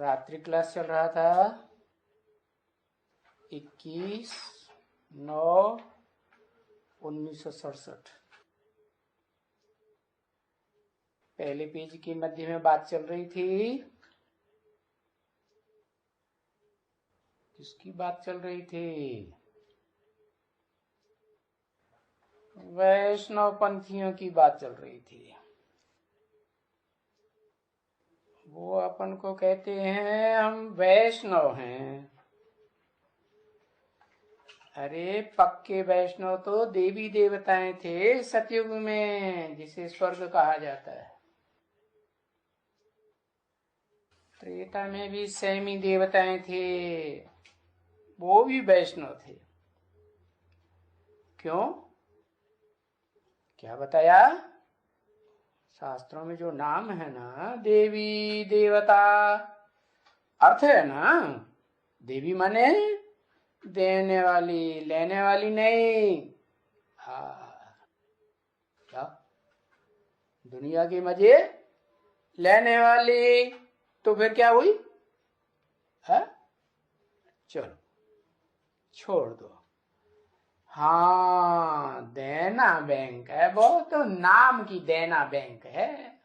रात्रि क्लास चल रहा था 21/9/1967। पहले पेज के मध्य में बात चल रही थी। किसकी बात चल रही थी? वैष्णव पंथियों की बात चल रही थी। वो अपन को कहते हैं हम वैष्णव हैं। अरे पक्के वैष्णव तो देवी देवताएं थे सतयुग में, जिसे स्वर्ग कहा जाता है। त्रेता में भी सैमी देवताएं थे, वो भी वैष्णव थे। क्यों? क्या बताया? शास्त्रों में जो नाम है ना, देवी देवता, अर्थ है ना, देवी माने देने वाली, लेने वाली नहीं। क्या? दुनिया के मजे लेने वाली, तो फिर क्या हुई? है? चलो छोड़ दो। हाँ, देना बैंक है वो, तो नाम की देना बैंक है।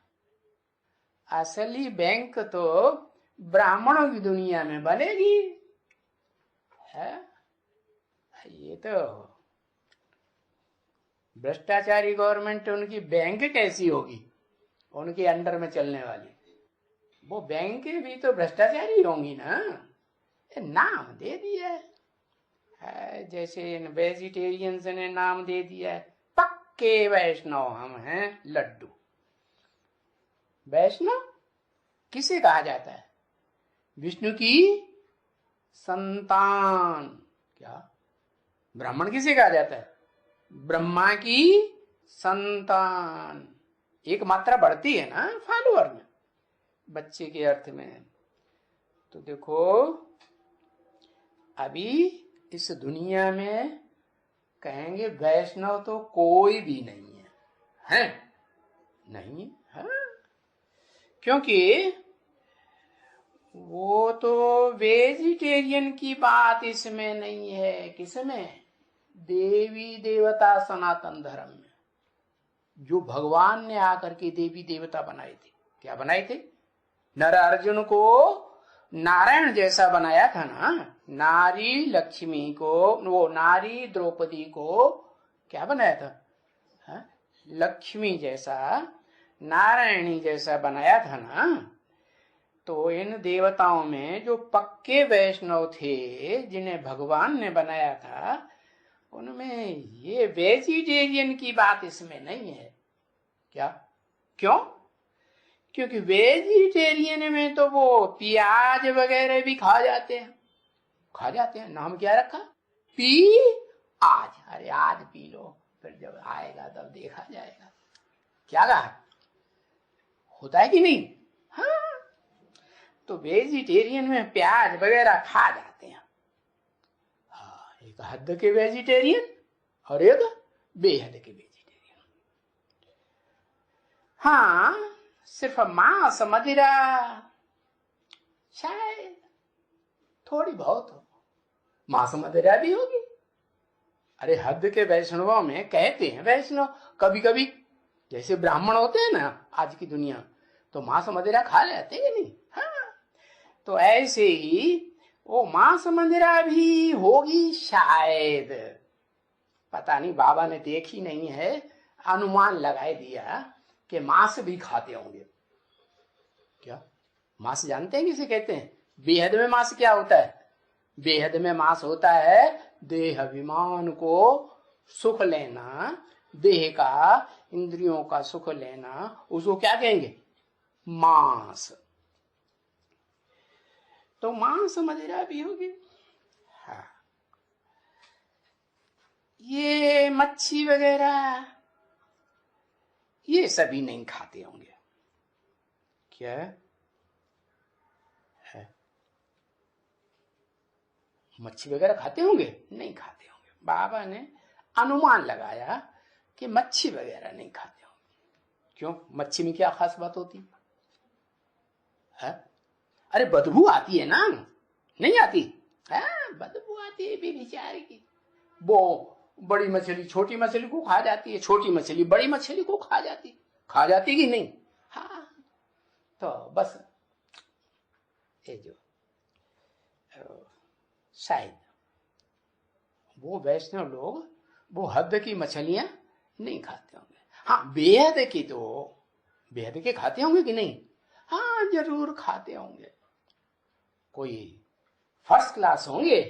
असली बैंक तो ब्राह्मणों की दुनिया में बनेगी। है? ये तो भ्रष्टाचारी गवर्नमेंट, उनकी बैंक कैसी होगी? उनके अंडर में चलने वाली वो बैंक भी तो भ्रष्टाचारी होंगी ना। नाम दे दिया है, जैसे वेजिटेरियंस ने नाम दे दिया है, पक्के वैष्णव हम हैं लड्डू। वैष्णव किसे कहा जाता है? विष्णु की संतान। क्या? ब्राह्मण किसे कहा जाता है? ब्रह्मा की संतान। एक मात्रा बढ़ती है ना फॉलोअर में, बच्चे के अर्थ में। तो देखो, अभी इस दुनिया में कहेंगे वैष्णव तो कोई भी नहीं है, नहीं है। क्योंकि वो तो वेजिटेरियन की बात इसमें नहीं है। किसमें? देवी देवता सनातन धर्म में, जो भगवान ने आकर के देवी देवता बनाए थे। क्या बनाए थे? नर अर्जुन को नारायण जैसा बनाया था ना। नारी लक्ष्मी को, वो नारी द्रौपदी को क्या बनाया था? हा? लक्ष्मी जैसा, नारायणी जैसा बनाया था ना। तो इन देवताओं में जो पक्के वैष्णव थे, जिन्हें भगवान ने बनाया था, उनमें ये वेजिटेरियन की बात इसमें नहीं है। क्या? क्यों? क्योंकि वेजिटेरियन में तो वो प्याज वगैरह भी खा जाते हैं। नाम क्या रखा? पी आज। अरे आज पी लो, फिर जब आएगा तब देखा जाएगा। क्या कहा? होता है कि नहीं? हाँ, तो वेजिटेरियन में प्याज वगैरह खा जाते हैं। हाँ, एक हद के वेजिटेरियन और एक बेहद के वेजिटेरियन। हाँ, सिर्फ मांस मदिरा शायद थोड़ी बहुत हो, मांस मदिरा भी होगी। अरे हद के वैष्णवों में कहते हैं वैष्णव कभी कभी, जैसे ब्राह्मण होते हैं ना आज की दुनिया, तो मांस मदिरा खा लेते हैं नहीं? हाँ, तो ऐसे ही वो मांस मदिरा भी होगी शायद, पता नहीं, बाबा ने देखी नहीं है, अनुमान लगा दिया कि मांस भी खाते होंगे। क्या? मांस जानते हैं किसे कहते हैं? बेहद में मांस क्या होता है? बेहद में मांस होता है देह अभिमान को सुख लेना, देह का, इंद्रियों का सुख लेना, उसको क्या कहेंगे? मांस। तो मांस मदिरा भी होगी। हाँ, ये मच्छी वगैरह ये सभी नहीं खाते होंगे। क्या है? मच्छी वगैरह खाते होंगे? नहीं खाते होंगे। बाबा ने अनुमान लगाया कि मच्छी वगैरह नहीं खाते होंगे। क्यों? मच्छी में क्या खास बात होती है? अरे बदबू आती है ना, नहीं आती? बदबू आती है बेचारे की। वो बड़ी मछली छोटी मछली को खा जाती है, छोटी मछली बड़ी मछली को खा जाती कि नहीं? हाँ, तो बस ये जो शायद वो वैष्णव लोग वो हद की मछलियां नहीं खाते होंगे। हाँ, बेहद के खाते होंगे कि नहीं? हाँ, जरूर खाते होंगे। कोई फर्स्ट क्लास होंगे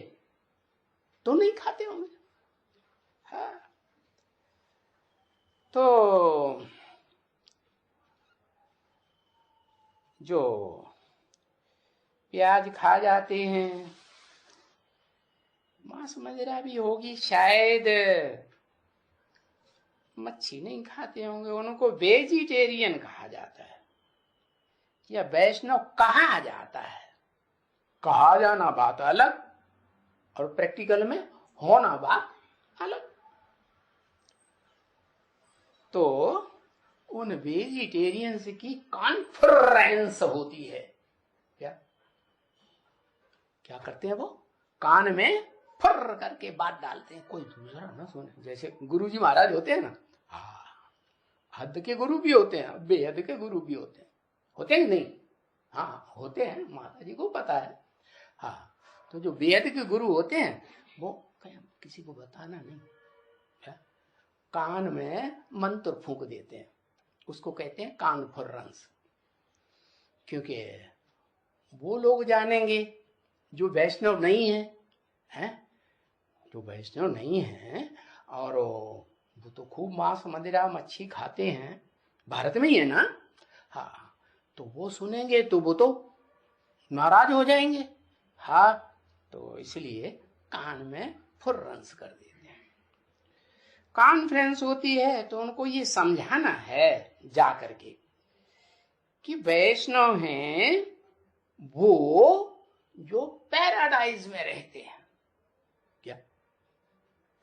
तो नहीं खाते होंगे। हाँ, तो जो प्याज खा जाते हैं, मांस मदिरा भी होगी शायद, मच्छी नहीं खाते होंगे, उनको वेजिटेरियन कहा जाता है या वैष्णव कहा जाता है। कहा जाना बात अलग और प्रैक्टिकल में होना बात अलग। तो उन वेजिटेरियंस की कॉन्फ्रेंस होती है। क्या करते हैं? वो कान में फर करके बात डालते हैं, कोई दूसरा ना सुने। जैसे गुरुजी महाराज होते हैं ना, हद के गुरु भी होते हैं, बेहद के गुरु भी होते हैं नहीं? हाँ, होते हैं, माता जी को पता है। हाँ, तो जो बेहद के गुरु होते हैं वो किसी को बताना नहीं, कान में मंत्र फूंक देते हैं, उसको कहते हैं कॉन्फ्रेंस। क्योंकि वो लोग जानेंगे जो वैष्णव नहीं है, जो वैष्णव नहीं है और वो तो खूब मांस मदिरा मच्छी खाते हैं, भारत में ही है ना। हाँ, तो वो सुनेंगे तो वो तो नाराज हो जाएंगे। हाँ, तो इसलिए कान में फुर्रंस कर देते हैं। कॉन्फ्रेंस होती है तो उनको ये समझाना है जा करके कि वैष्णव हैं वो जो पैराडाइज में रहते हैं। क्या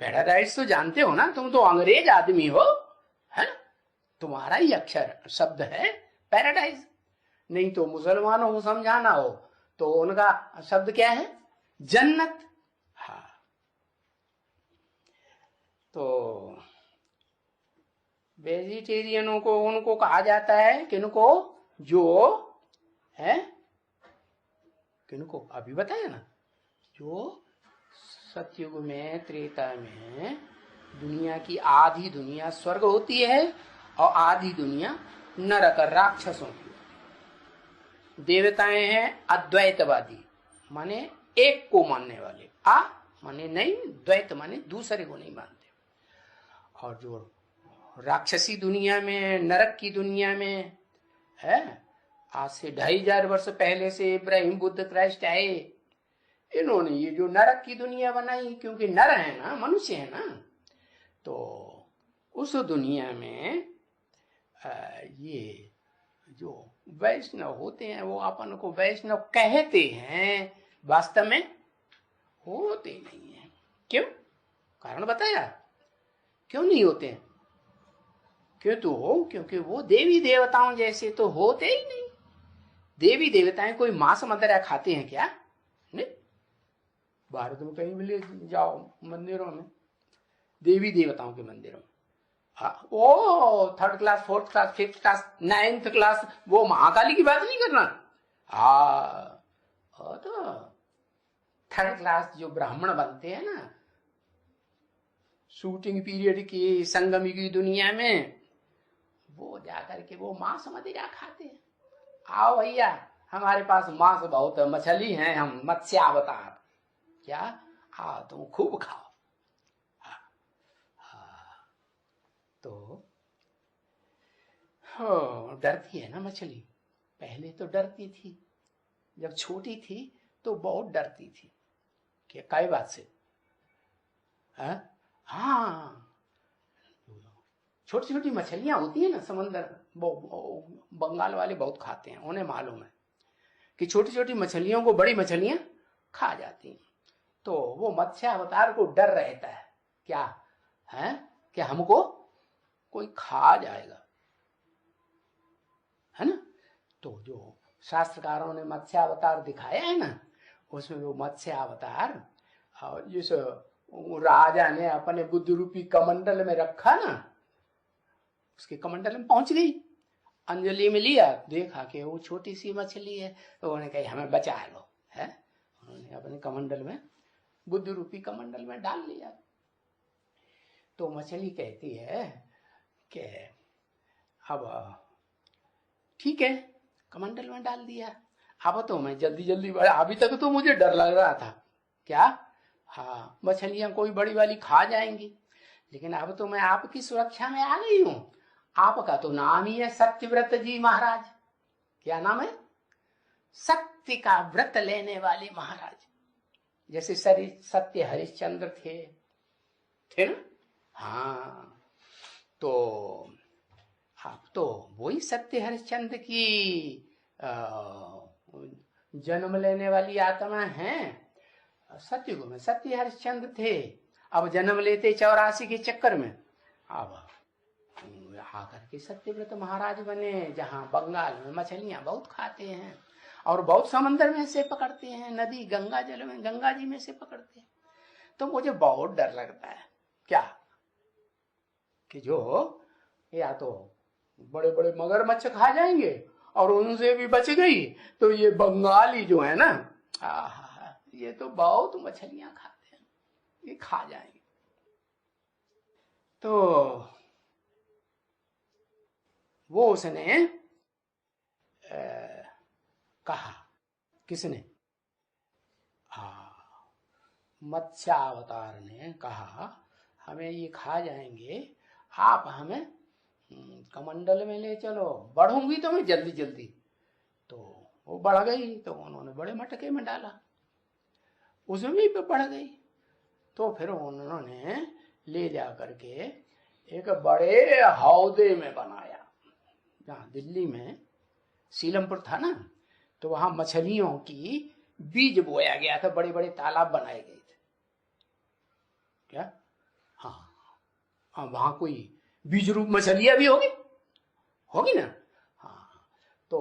पैराडाइज तो जानते हो ना? तुम तो अंग्रेज आदमी हो, है ना? तुम्हारा ही अक्षर शब्द है पैराडाइज। नहीं तो मुसलमानों को समझाना हो तो उनका शब्द क्या है? जन्नत। हाँ, तो वेजिटेरियनों को उनको कहा जाता है किनको? जो है किनको अभी बताया ना, जो सतयुग में त्रेता में दुनिया की आधी दुनिया स्वर्ग होती है और आधी दुनिया नरक राक्षसों की। देवताएं हैं अद्वैतवादी, माने एक को मानने वाले, माने नहीं, द्वैत माने दूसरे को नहीं मानते। और जो राक्षसी दुनिया में, नरक की दुनिया में है, आज से 2500 वर्ष पहले से इब्राहिम बुद्ध क्राइस्ट आए, इन्होंने ये जो नरक की दुनिया बनाई, क्योंकि नर है ना, मनुष्य है ना, तो उस दुनिया में ये जो वैष्णव होते हैं वो अपन को वैष्णव कहते हैं, वास्तव में होते नहीं है। क्यों? कारण बताया क्यों नहीं होते हैं? क्योंकि वो देवी देवताओं जैसे तो होते ही नहीं। देवी देवताएं कोई मांस मदिरा खाते हैं क्या? नहीं। भारत में कहीं भी ले जाओ मंदिरों में, देवी देवताओं के मंदिरों में, ओ 3rd class 4th class 5th class 9th class, वो महाकाली की बात नहीं करना। तो 3rd क्लास जो ब्राह्मण बनते हैं ना, शूटिंग पीरियड की संगमी की दुनिया में, वो जाकर के वो मांस मदिरा खाते हैं। आओ भैया, हमारे पास मांस बहुत है, मछली है, हम मत्स्यावतार। क्या? तुम खूब खाओ। तो डरती है ना मछली, पहले तो डरती थी, जब छोटी थी तो बहुत डरती थी। क्या काय बात से? हाँ, छोटी छोटी मछलियां होती है ना समंदर, वो बंगाल वाले बहुत खाते हैं, उन्हें मालूम है कि छोटी छोटी मछलियों को बड़ी मछलियां खा जाती हैं। तो वो मत्स्य अवतार को डर रहता है, क्या है कि हमको कोई खा जाएगा, है ना? तो जो शास्त्रकारों ने मत्स्य अवतार दिखाया है ना, उसमें वो मत्स्य अवतार और जिस राजा ने अपने बुद्ध रूपी कमंडल में रखा ना, उसके कमंडल में पहुंच गई, अंजलि में लिया, देखा कि वो छोटी सी मछली है, तो उन्होंने कहा हमें बचा लो, है। उन्होंने अपने कमंडल में, बुद्ध रूपी कमंडल में डाल लिया। तो मछली कहती है कि अब ठीक है, कमंडल में डाल दिया, अब तो मैं जल्दी जल्दी बड़ा, अभी तक तो मुझे डर लग रहा था क्या, हाँ मछलियां कोई बड़ी वाली खा जाएंगी, लेकिन अब तो मैं आपकी सुरक्षा में आ गई हूं। आपका तो नाम ही है सत्यव्रत जी महाराज। क्या नाम है? सत्य का व्रत लेने वाले महाराज। जैसे सत्य हरिश्चंद्र थे ना, हाँ, तो आप तो वही सत्य हरिश्चंद्र की जन्म लेने वाली आत्मा है। सत्ययुग में सत्य हरिश्चंद्र थे, अब जन्म लेते 84 के चक्कर में, अब आकर के सत्यव्रत महाराज बने, जहाँ बंगाल में मछलियां बहुत खाते हैं और बहुत समंदर में से पकड़ते हैं, नदी गंगा जल में, गंगा जी में से पकड़ते हैं। तो मुझे बहुत डर लगता है क्या, कि जो या तो बड़े बड़े मगरमच्छ खा जाएंगे और उनसे भी बच गई, तो ये बंगाली जो है ना, ये तो बहुत मछलियां खाते हैं, ये खा जाएंगे। तो वो उसने कहा, किसने? मत्स्यावतार ने कहा हमें ये खा जाएंगे, आप हमें कमंडल में ले चलो, बढ़ूंगी तो मैं जल्दी जल्दी। तो वो बढ़ गई, तो उन्होंने बड़े मटके में डाला, उसमें भी बढ़ गई। तो फिर उन्होंने ले जा करके एक बड़े हौदे में बनाया, जहाँ दिल्ली में सीलमपुर था ना, तो वहां मछलियों की बीज बोया गया था, बड़े बड़े तालाब बनाए गए थे क्या, हाँ वहां कोई बीज रूप मछलियां भी होगी ना, हाँ। तो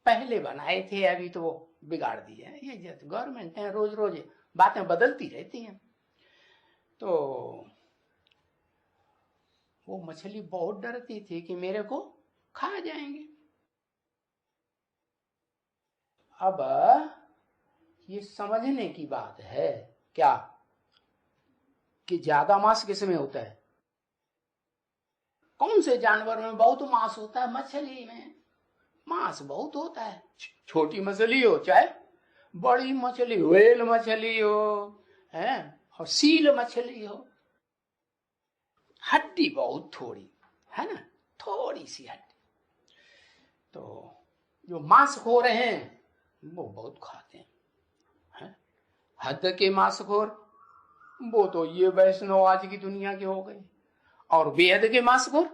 पहले बनाए थे, अभी तो वो बिगाड़ दिए हैं, ये गवर्नमेंट है, रोज रोज बातें बदलती रहती हैं। तो वो मछली बहुत डरती थी कि मेरे को खा जाएंगे। अब ये समझने की बात है क्या, कि ज्यादा मांस किसमें होता है? कौन से जानवर में बहुत मांस होता है? मछली में मांस बहुत होता है। छोटी मछली हो चाहे बड़ी मछली, व्हेल मछली हो है, और सील मछली हो, हड्डी बहुत थोड़ी है ना, थोड़ी सी हड्डी। तो जो मांसखोर हैं वो बहुत खाते हैं, हद के मांसखोर, वो तो ये वैष्णव आज की दुनिया के हो गए। और बेहद के मांसखोर,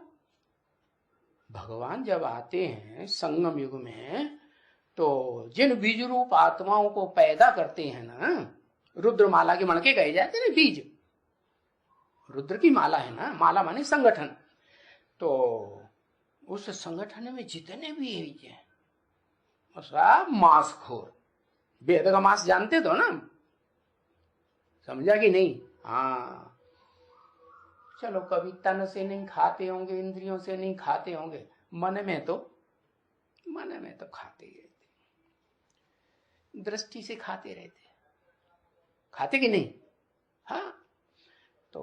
भगवान जब आते हैं संगम युग में, तो जिन बीज रूप आत्माओं को पैदा करते हैं ना, रुद्रमाला के मणके कहे जाते हैं ना, बीज रुद्र की माला है ना, माला माने संगठन। तो उस संगठन में जितने भी हैं सब मांसखोर। बेहद का मांस जानते तो ना, समझा कि नहीं? हाँ, चलो कभी तन से नहीं खाते होंगे, इंद्रियों से नहीं खाते होंगे, मन में तो खाते ही रहते, दृष्टि से खाते रहते, खाते कि नहीं? हाँ, तो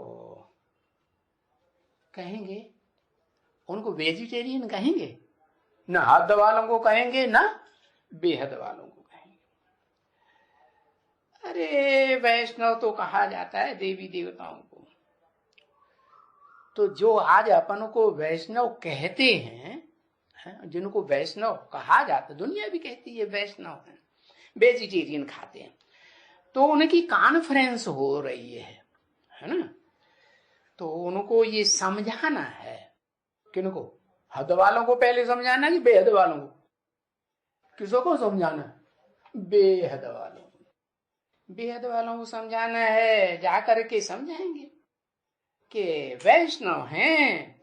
कहेंगे उनको वेजिटेरियन कहेंगे ना, हद वालों को कहेंगे ना बेहद वालों को कहेंगे। अरे वैष्णव तो कहा जाता है देवी देवताओं को, तो जो आज अपन को वैष्णव कहते हैं, जिनको वैष्णव कहा जाता, दुनिया भी कहती है वैष्णव है, वेजिटेरियन खाते हैं, तो उनकी कॉन्फ्रेंस हो रही है ना, तो उनको ये समझाना है, किनको? हद वालों को पहले समझाना कि बेहद वालों को? किसों को समझाना? बेहद वालों को। बेहद वालों को समझाना है, जाकर के समझाएंगे कि वैष्णव हैं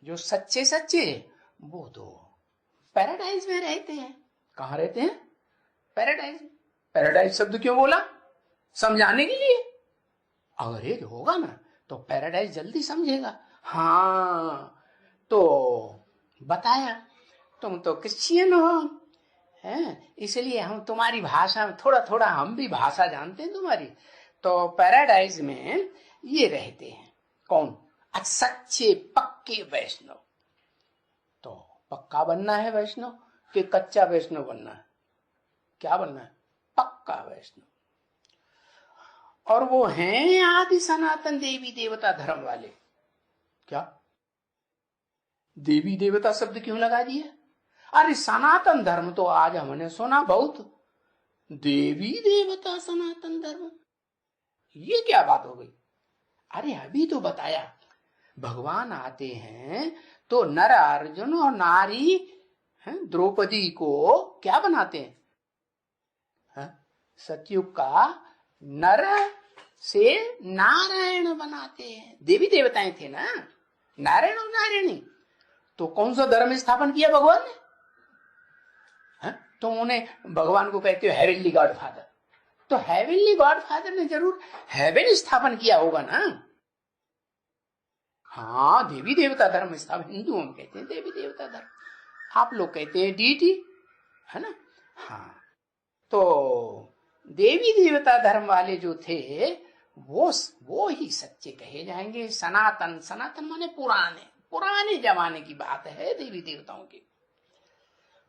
जो सच्चे सच्चे, वो तो पैराडाइज में रहते हैं। कहाँ रहते हैं? पैराडाइज में। पैराडाइज शब्द क्यों बोला? समझाने के लिए। अगर ये होगा ना तो पैराडाइज जल्दी समझेगा। हाँ, तो बताया तुम तो क्रिश्चियन हो, हैं, इसलिए हम तुम्हारी भाषा में थोड़ा थोड़ा हम भी भाषा जानते हैं तुम्हारी। तो पैराडाइज में ये रहते हैं कौन? सच्चे पक्के वैष्णव। तो पक्का बनना है वैष्णव कि कच्चा वैष्णव बनना है? क्या बनना है? पक्का वैष्णव। और वो हैं आदि सनातन देवी देवता धर्म वाले। क्या देवी देवता शब्द क्यों लगा दिया? अरे सनातन धर्म तो आज हमने सुना बहुत, देवी देवता सनातन धर्म, ये क्या बात हो गई? अरे अभी तो बताया, भगवान आते हैं तो नर अर्जुन और नारी द्रौपदी को क्या बनाते हैं? सतयुग का नर से नारायण बनाते हैं। देवी देवताएं थे ना, नारायण और नारायणी। तो कौन सा धर्म स्थापन किया भगवान ने? तो उन्हें भगवान को कहते हो हेवनली गॉड फादर। तो हेवनली गॉड फादर ने जरूर हेवन स्थापन किया होगा ना। हाँ, देवी देवता धर्म स्थापन, हिंदू हम कहते हैं देवी देवता धर्म, आप लोग कहते हैं डीटी, है ना। हाँ, तो देवी देवता धर्म वाले जो थे वो ही सच्चे कहे जाएंगे। सनातन, सनातन माने पुराने जमाने की बात है देवी देवताओं की,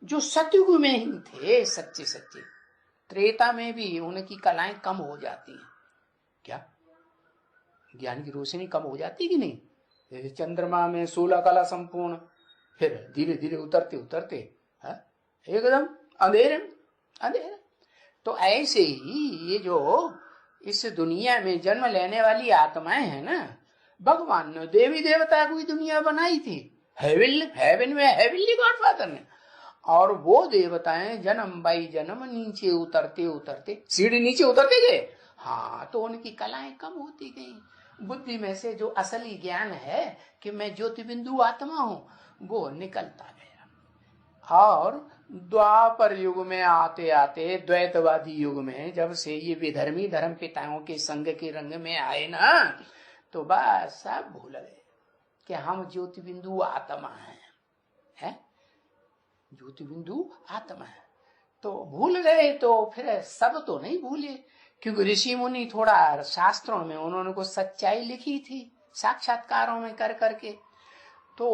जो सतयुग में ही थे सच्चे सच्चे। त्रेता में भी उनकी कलाएं कम हो जाती हैं। क्या ज्ञान की रोशनी कम हो जाती कि नहीं? जैसे चंद्रमा में 16 कला संपूर्ण, फिर धीरे धीरे उतरते उतरते एकदम अंधेरे। तो ऐसे ही ये जो इस दुनिया में जन्म लेने वाली आत्माएं हैं ना, भगवान ने देवी देवता की दुनिया बनाई थी, हेवन में हेवनली गॉड फादर ने। और वो देवताएं जन्म बाई जन्म नीचे उतरते उतरते, सीढ़ी नीचे उतरते गए। हाँ, तो उनकी कलाएं कम होती गई। बुद्धि में से जो असली ज्ञान है कि मैं ज्योति बिंदु आत्मा हूं, वो निकलता गया। और द्वापर युग में आते आते द्वैतवादी युग में जब से ये विधर्मी धर्म पिताओं के संग के रंग में आए ना, तो बस सब भूल गए कि हम ज्योति बिंदु आत्मा है? ज्योति बिंदु आत्मा है। तो भूल गए, तो फिर सब तो नहीं भूले, क्योंकि ऋषि मुनि थोड़ा शास्त्रों में उन्होंने कुछ सच्चाई लिखी थी साक्षात्कारों में कर करके। तो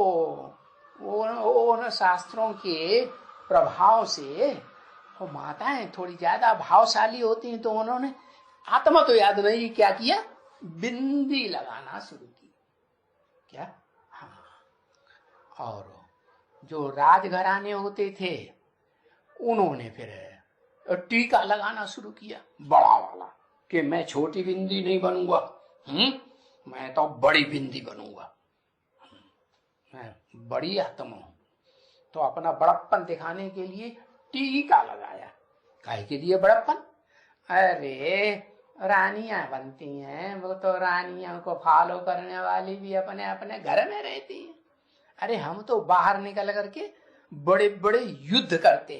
उन शास्त्रों के प्रभाव से वो माताएं थोड़ी ज्यादा भावशाली होती हैं, तो उन्होंने आत्मा तो याद नहीं क्या किया, बिंदी लगाना शुरू की। क्या? हाँ। और जो राजघराने होते थे उन्होंने फिर टीका लगाना शुरू किया बड़ा वाला, कि मैं छोटी बिंदी नहीं बनूंगा, मैं तो बड़ी बिंदी बनूंगा, मैं बड़ी आत्मा हूं। तो अपना बड़प्पन दिखाने के लिए टीका लगाया। काहे के लिए बड़प्पन? अरे रानियां बनती हैं, वो तो रानियों को फॉलो करने वाली भी अपने अपने घर में रहती हैं। अरे हम तो बाहर निकल करके बड़े बड़े युद्ध करते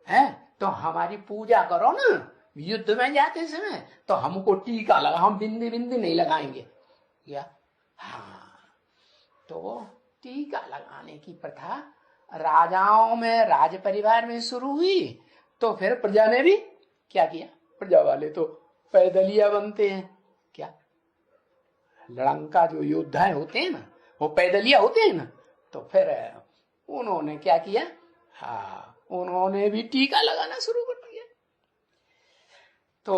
हैं, तो हमारी पूजा करो ना युद्ध में जाते समय, तो हमको टीका लगा, हम बिंदी बिंदी नहीं लगाएंगे क्या? हाँ, तो टीका लगाने की प्रथा राजाओं में, राज परिवार में शुरू हुई। तो फिर प्रजा ने भी क्या किया? प्रजा वाले तो पैदलिया बनते हैं। क्या? लड़ंका जो योद्धा होते हैं ना, वो पैदलिया होते हैं ना। तो फिर उन्होंने क्या किया? हाँ, उन्होंने भी टीका लगाना शुरू कर दिया। तो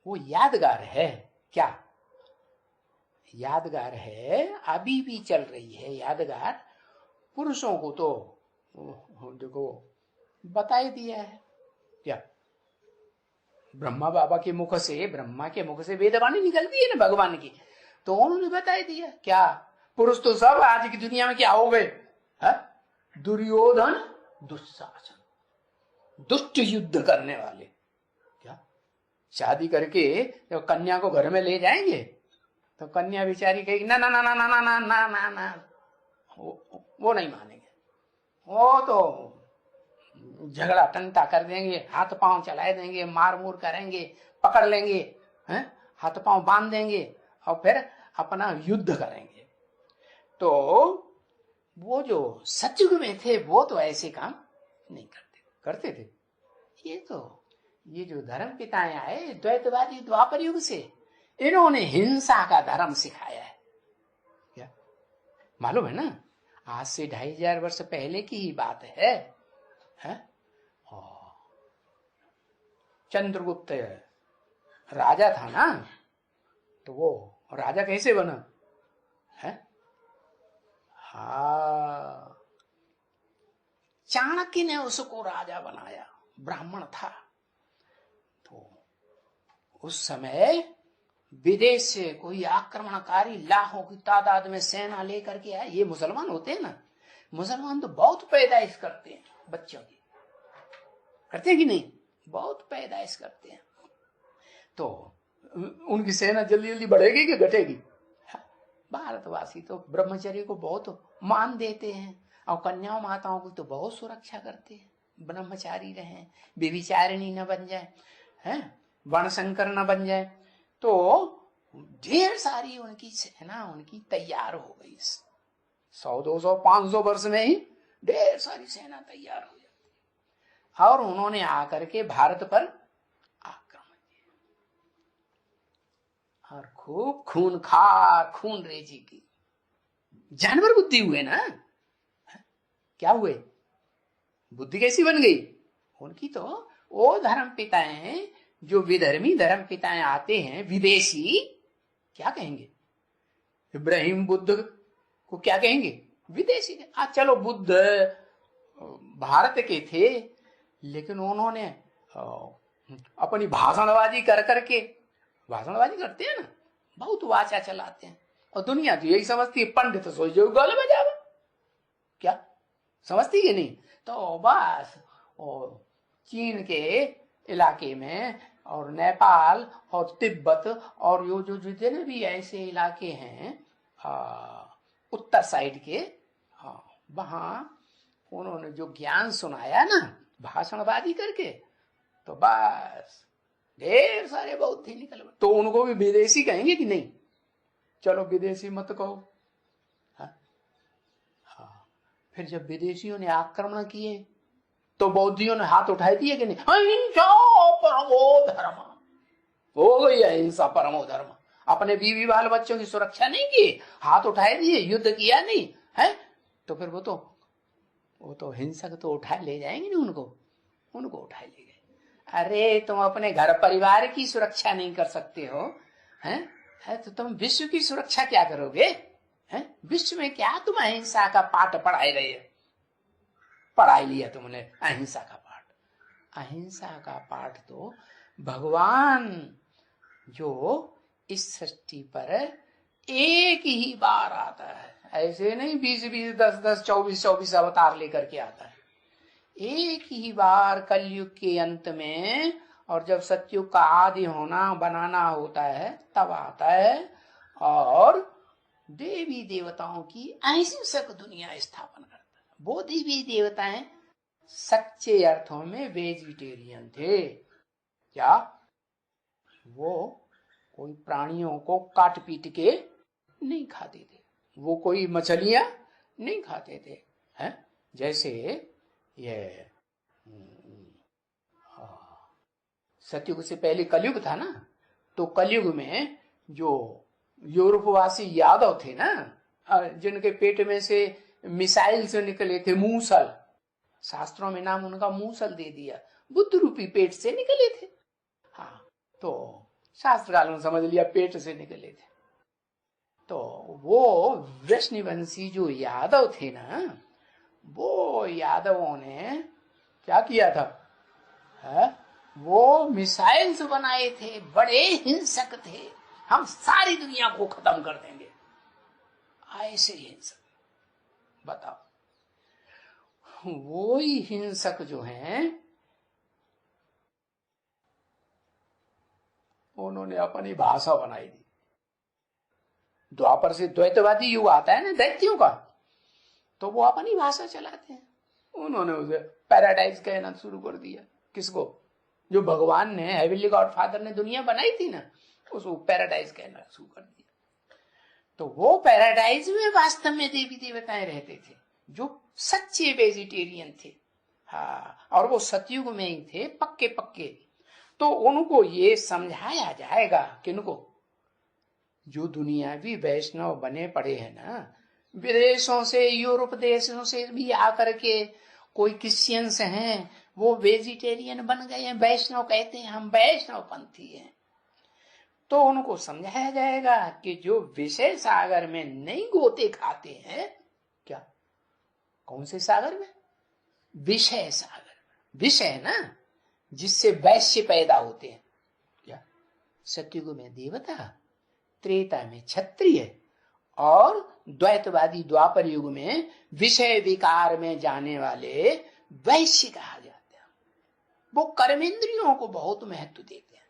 वो यादगार है। क्या यादगार है? अभी भी चल रही है यादगार। पुरुषों को तो देखो बता ही दिया है। क्या? ब्रह्मा बाबा के मुख से, ब्रह्मा के मुख से वेदवाणी निकलती है ना भगवान की, तो उन्होंने बता दिया। क्या? पुरुष तो सब आज की दुनिया में क्या हो गए? दुर्योधन, दुशासन, दुष्ट युद्ध करने वाले। क्या? शादी करके जब कन्या को घर में ले जाएंगे तो कन्या बेचारी कहेगी ना ना ना ना ना ना ना ना ना, वो नहीं मानेंगे। वो तो झगड़ा टंटा कर देंगे, हाथ पांव चला देंगे, मार मूर करेंगे, पकड़ लेंगे, हैं, हाथ पांव बांध देंगे और फिर अपना युद्ध करेंगे। तो वो जो सतयुग में थे वो तो ऐसे काम नहीं करते थे। ये जो धर्म पिताएं आए द्वैतवादी द्वापर युग से, इन्होंने हिंसा का धर्म सिखाया है। क्या मालूम है ना, आज से 2500 वर्ष पहले की ही बात है। चंद्रगुप्त राजा था ना, तो वो राजा कैसे बना है? हाँ, चाणक्य ने उसको राजा बनाया, ब्राह्मण था। तो उस समय विदेश से कोई आक्रमणकारी लाखों की तादाद में सेना लेकर के आए। ये मुसलमान होते हैं ना, मुसलमान तो बहुत पैदाइश करते हैं बच्चों की, करते हैं कि नहीं? बहुत पैदाइश करते हैं। तो उनकी सेना जल्दी जल्दी बढ़ेगी कि घटेगी? भारतवासी तो ब्रह्मचर्य को बहुत मान देते हैं और कन्याओं माताओं की तो बहुत सुरक्षा करते हैं, ब्रह्मचारी रहें, व्यभिचारिणी न बन जाए, हैं, वर्णशंकर न बन जाए। तो ढेर सारी उनकी सेना उनकी तैयार हो गई। 100, 200, 500 वर्ष में ही ढेर सारी सेना तैयार हो जाती, और उन्होंने आकर के भारत पर आक्रमण किया और खूब खून रेजी की। जानवर बुद्धि हुए ना, क्या हुए? बुद्धि कैसी बन गई उनकी? तो वो धर्म पिताएं, जो विधर्मी धर्म पिताएं आते हैं विदेशी, क्या कहेंगे? इब्राहिम बुद्ध को क्या कहेंगे? विदेशी। चलो बुद्ध भारत के थे, लेकिन उन्होंने अपनी भाषणबाजी कर करके, भाषणबाजी करते हैं ना, बहुत वाचा चलाते हैं, और दुनिया तो यही समझती है पंडित सोच जो गले बजावे, क्या समझती है नहीं? तो बस चीन के इलाके में और नेपाल और तिब्बत और यो जो जितने भी ऐसे इलाके हैं उत्तर साइड के, वहां उन्होंने जो ज्ञान सुनाया ना भाषणबाजी करके, तो बस ढेर सारे बौद्ध ही निकल। तो उनको भी विदेशी कहेंगे कि नहीं? चलो विदेशी मत कहो। फिर जब विदेशियों ने आक्रमण किए तो बौद्धियों ने हाथ उठाई दिए कि नहीं? अहिंसा परमो धर्म, हो गई अहिंसा परमो धर्म। अपने बीवी बाल बच्चों की सुरक्षा नहीं की, हाथ उठाए दिए, युद्ध किया नहीं है, तो फिर वो तो हिंसक तो उठाए ले जाएंगे नहीं, उनको उठाए ले गए। अरे तुम अपने घर परिवार की सुरक्षा नहीं कर सकते हो, हैं? तो तुम विश्व की सुरक्षा क्या करोगे? विश्व में क्या तुम अहिंसा का पाठ पढ़ाए रहे? पढ़ाई लिया तुमने अहिंसा का पाठ। अहिंसा का पाठ तो भगवान जो इस सृष्टि पर एक ही बार आता है, ऐसे नहीं 20-20, 10-10, 24-24 अवतार लेकर के आता है। एक ही बार कलयुग के अंत में, और जब सतयुग का आदि होना बनाना होता है तब आता है, और देवी देवताओं की अहिंसक दुनिया स्थापन करता है। वो देवी देवताएं सच्चे अर्थों में वेजिटेरियन थे। क्या वो कोई प्राणियों को काट पीट के नहीं खाते थे, वो कोई मछलियां नहीं खाते थे, हैं? जैसे ये सतयुग से पहले कलयुग था ना, तो कलयुग में जो यूरोपवासी यादव थे ना, जिनके पेट में से मिसाइल से निकले थे मूसल, शास्त्रों में नाम उनका मूसल दे दिया, बुद्ध रूपी पेट से निकले थे। हाँ, तो शास्त्रकारों ने समझ लिया पेट से निकले थे। तो वो वृष्णिवंशी जो यादव थे ना, वो यादवों ने क्या किया था? वो मिसाइल्स बनाए थे, बड़े हिंसक थे, हम सारी दुनिया को खत्म कर देंगे, ऐसे हिंसक। बताओ, वो ही हिंसक जो हैं उन्होंने अपनी भाषा बनाई दी। द्वापर से द्वैतवादी युग आता है ना दैत्यों का, तो वो अपनी भाषा चलाते हैं। उन्होंने उसे पैराडाइज कहना शुरू कर दिया। किसको? जो भगवान ने, हेवनली गॉड फादर ने दुनिया बनाई थी ना, उसको पैराडाइज कहना शुरू कर दिया। तो वो पैराडाइज में वास्तव में देवी देवताएं रहते थे जो सच्चे वेजिटेरियन थे। हाँ, और वो सतयुग में ही थे, पक्के पक्के। तो उनको ये समझाया जाएगा, किनको? जो दुनियावी वैष्णव बने पड़े हैं ना, विदेशों से, यूरोप देशों से भी आकर के कोई क्रिश्चियंस हैं, वो वेजिटेरियन बन गए हैं, वैष्णव कहते हैं हम वैष्णव पंथी हैं। तो उनको समझाया जाएगा कि जो विषय सागर में नहीं गोते खाते हैं, क्या? कौन से सागर में? विषय सागर। विषय ना, जिससे वैश्य पैदा होते हैं। क्या? सतयुग में देवता, त्रेता में क्षत्रिय, और द्वैतवादी द्वापर युग में विषय विकार में जाने वाले वैश्य कहा जाता है। वो कर्मेंद्रियों को बहुत महत्व देते हैं,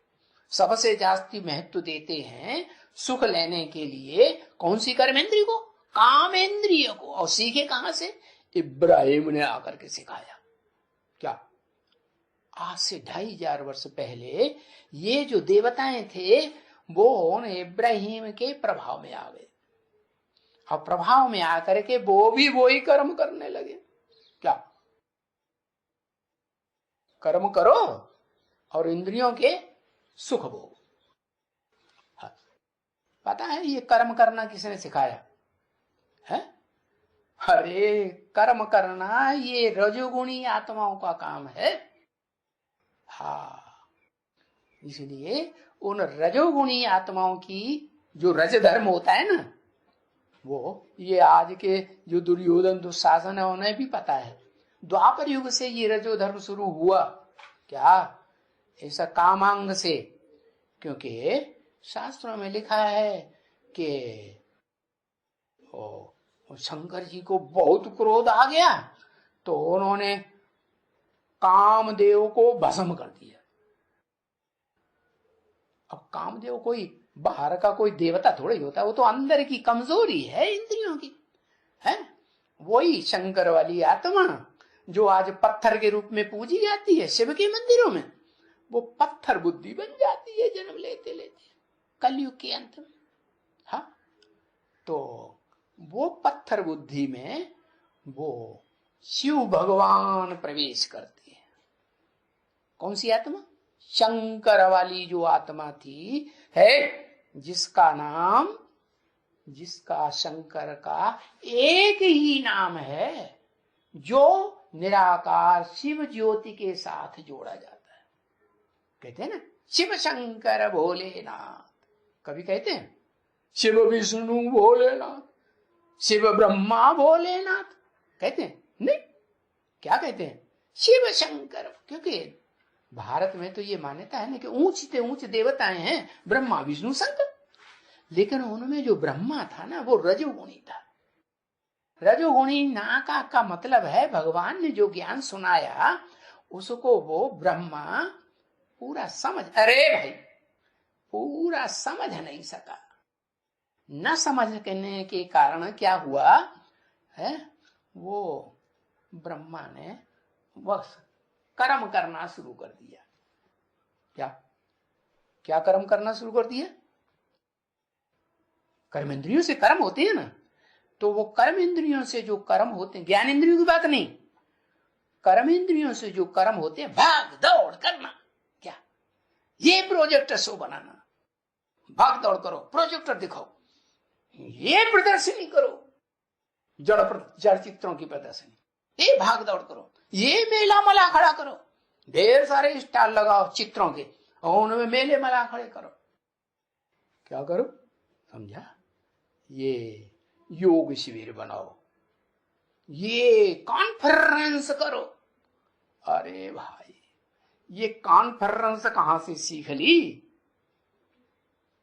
सबसे जास्ती महत्व देते हैं सुख लेने के लिए। कौन सी कर्मेंद्रिय को? कामेंद्रिय को। और सीखे कहां से? इब्राहिम ने आकर के सिखाया। क्या? आज से 2500 वर्ष पहले ये जो देवताएं थे वो इब्राहिम के प्रभाव में आ गए, और प्रभाव में आकर के वो भी वही कर्म करने लगे। क्या? कर्म करो और इंद्रियों के सुख भोग। हाँ, पता है ये कर्म करना किसने सिखाया है? अरे कर्म करना ये रजोगुणी आत्माओं का काम है। हाँ, इसलिए उन रजोगुणी आत्माओं की जो रज धर्म होता है ना, वो ये आज के जो दुर्योधन दुशासन है उन्हें भी पता है। द्वापर युग से ये रजो धर्म शुरू हुआ। क्या? ऐसा कामांग से। क्योंकि शास्त्रों में लिखा है कि शंकर जी को बहुत क्रोध आ गया तो उन्होंने कामदेव को भस्म कर दिया। अब कामदेव कोई बाहर का कोई देवता थोड़ी होता है, वो तो अंदर की कमजोरी है इंद्रियों की, है। वही शंकर वाली आत्मा जो आज पत्थर के रूप में पूजी जाती है शिव के मंदिरों में, वो पत्थर बुद्धि बन जाती है जन्म लेते लेते कलयुग के अंत में। हाँ, तो वो पत्थर बुद्धि में वो शिव भगवान प्रवेश करते हैं। कौन सी आत्मा? शंकर वाली जो आत्मा थी, है जिसका नाम, जिसका शंकर का एक ही नाम है, जो निराकार शिव ज्योति के साथ जोड़ा जाता है। कहते हैं ना शिव शंकर भोलेनाथ। कभी कहते हैं शिव विष्णु भोलेनाथ, शिव ब्रह्मा भोलेनाथ, कहते हैं? नहीं, क्या कहते हैं? शिव शंकर। क्योंकि भारत में तो ये मान्यता है ना कि ऊंच से ऊंच देवताएं हैं ब्रह्मा विष्णु शंकर, लेकिन उनमें जो ब्रह्मा था ना वो रजोगुणी था। रजोगुणी ना का मतलब है भगवान ने जो ज्ञान सुनाया उसको वो ब्रह्मा पूरा समझ, अरे भाई पूरा समझ नहीं सका। न समझने के कारण क्या हुआ है, वो ब्रह्मा ने बस कर्म करना शुरू कर दिया। क्या क्या कर्म करना शुरू कर दिया? कर्म इंद्रियों से कर्म होते हैं ना, तो वो कर्म इंद्रियों से जो कर्म होते हैं, ज्ञान इंद्रियों की बात नहीं, कर्म इंद्रियों से जो कर्म होते हैं, भाग दौड़ करना। क्या? ये प्रोजेक्टर शो बनाना, भाग दौड़ करो, प्रोजेक्टर दिखाओ, ये प्रदर्शनी करो, जड़ चित्रों की प्रदर्शनी, ये भाग दौड़ करो, ये मेला मला खड़ा करो, ढेर सारे स्टॉल लगाओ चित्रों के और उनमें मेले मला खड़े करो। क्या करो? समझा? ये योग शिविर बनाओ, ये कॉन्फ्रेंस करो। अरे भाई ये कॉन्फ्रेंस कहां से सीख ली?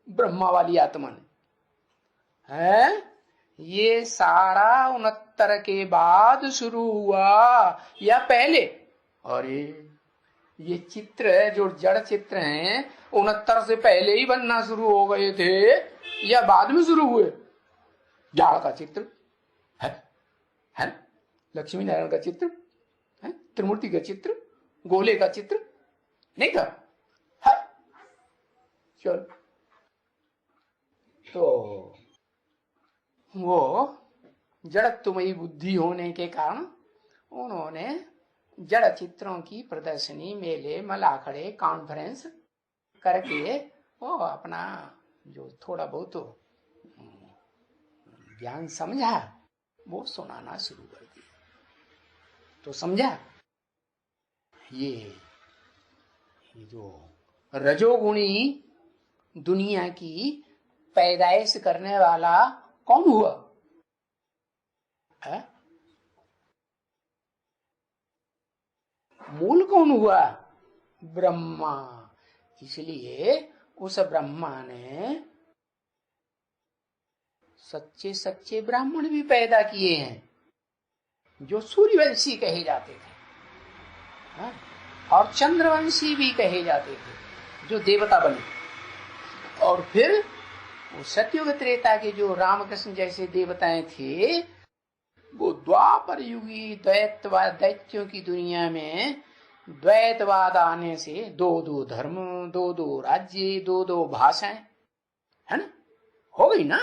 ब्रह्मा वाली आत्मा ने है। ये सारा 69 के बाद शुरू हुआ या पहले? अरे ये चित्र जो जड़ चित्र हैं 69 से पहले ही बनना शुरू हो गए थे या बाद में शुरू हुए? झाड़ का चित्र है लक्ष्मी नारायण का चित्र, त्रिमूर्ति का चित्र, गोले का चित्र नहीं था, है? चल, तो वो जड़त्वमयी बुद्धि होने के कारण उन्होंने जड़ चित्रों की प्रदर्शनी, मेले, मलाखड़े, कॉन्फ्रेंस करके वो अपना जो थोड़ा बहुत ज्ञान समझा वो सुनाना शुरू कर दिया। तो समझा, ये जो रजोगुणी दुनिया की पैदाइश करने वाला कौन हुआ है? मूल कौन हुआ? ब्रह्मा। इसलिए उस ब्रह्मा ने सच्चे सच्चे ब्राह्मण भी पैदा किए हैं जो सूर्यवंशी कहे जाते थे, हा? और चंद्रवंशी भी कहे जाते थे जो देवता बने। और फिर वो सतयुग त्रेता के जो रामकृष्ण जैसे देवताएं थे वो द्वापर युगी द्वैतवाद, दैत्यों की दुनिया में द्वैतवाद आने से दो दो धर्म, दो दो राज्य, दो दो भाषाएं, है ना, हो गई ना।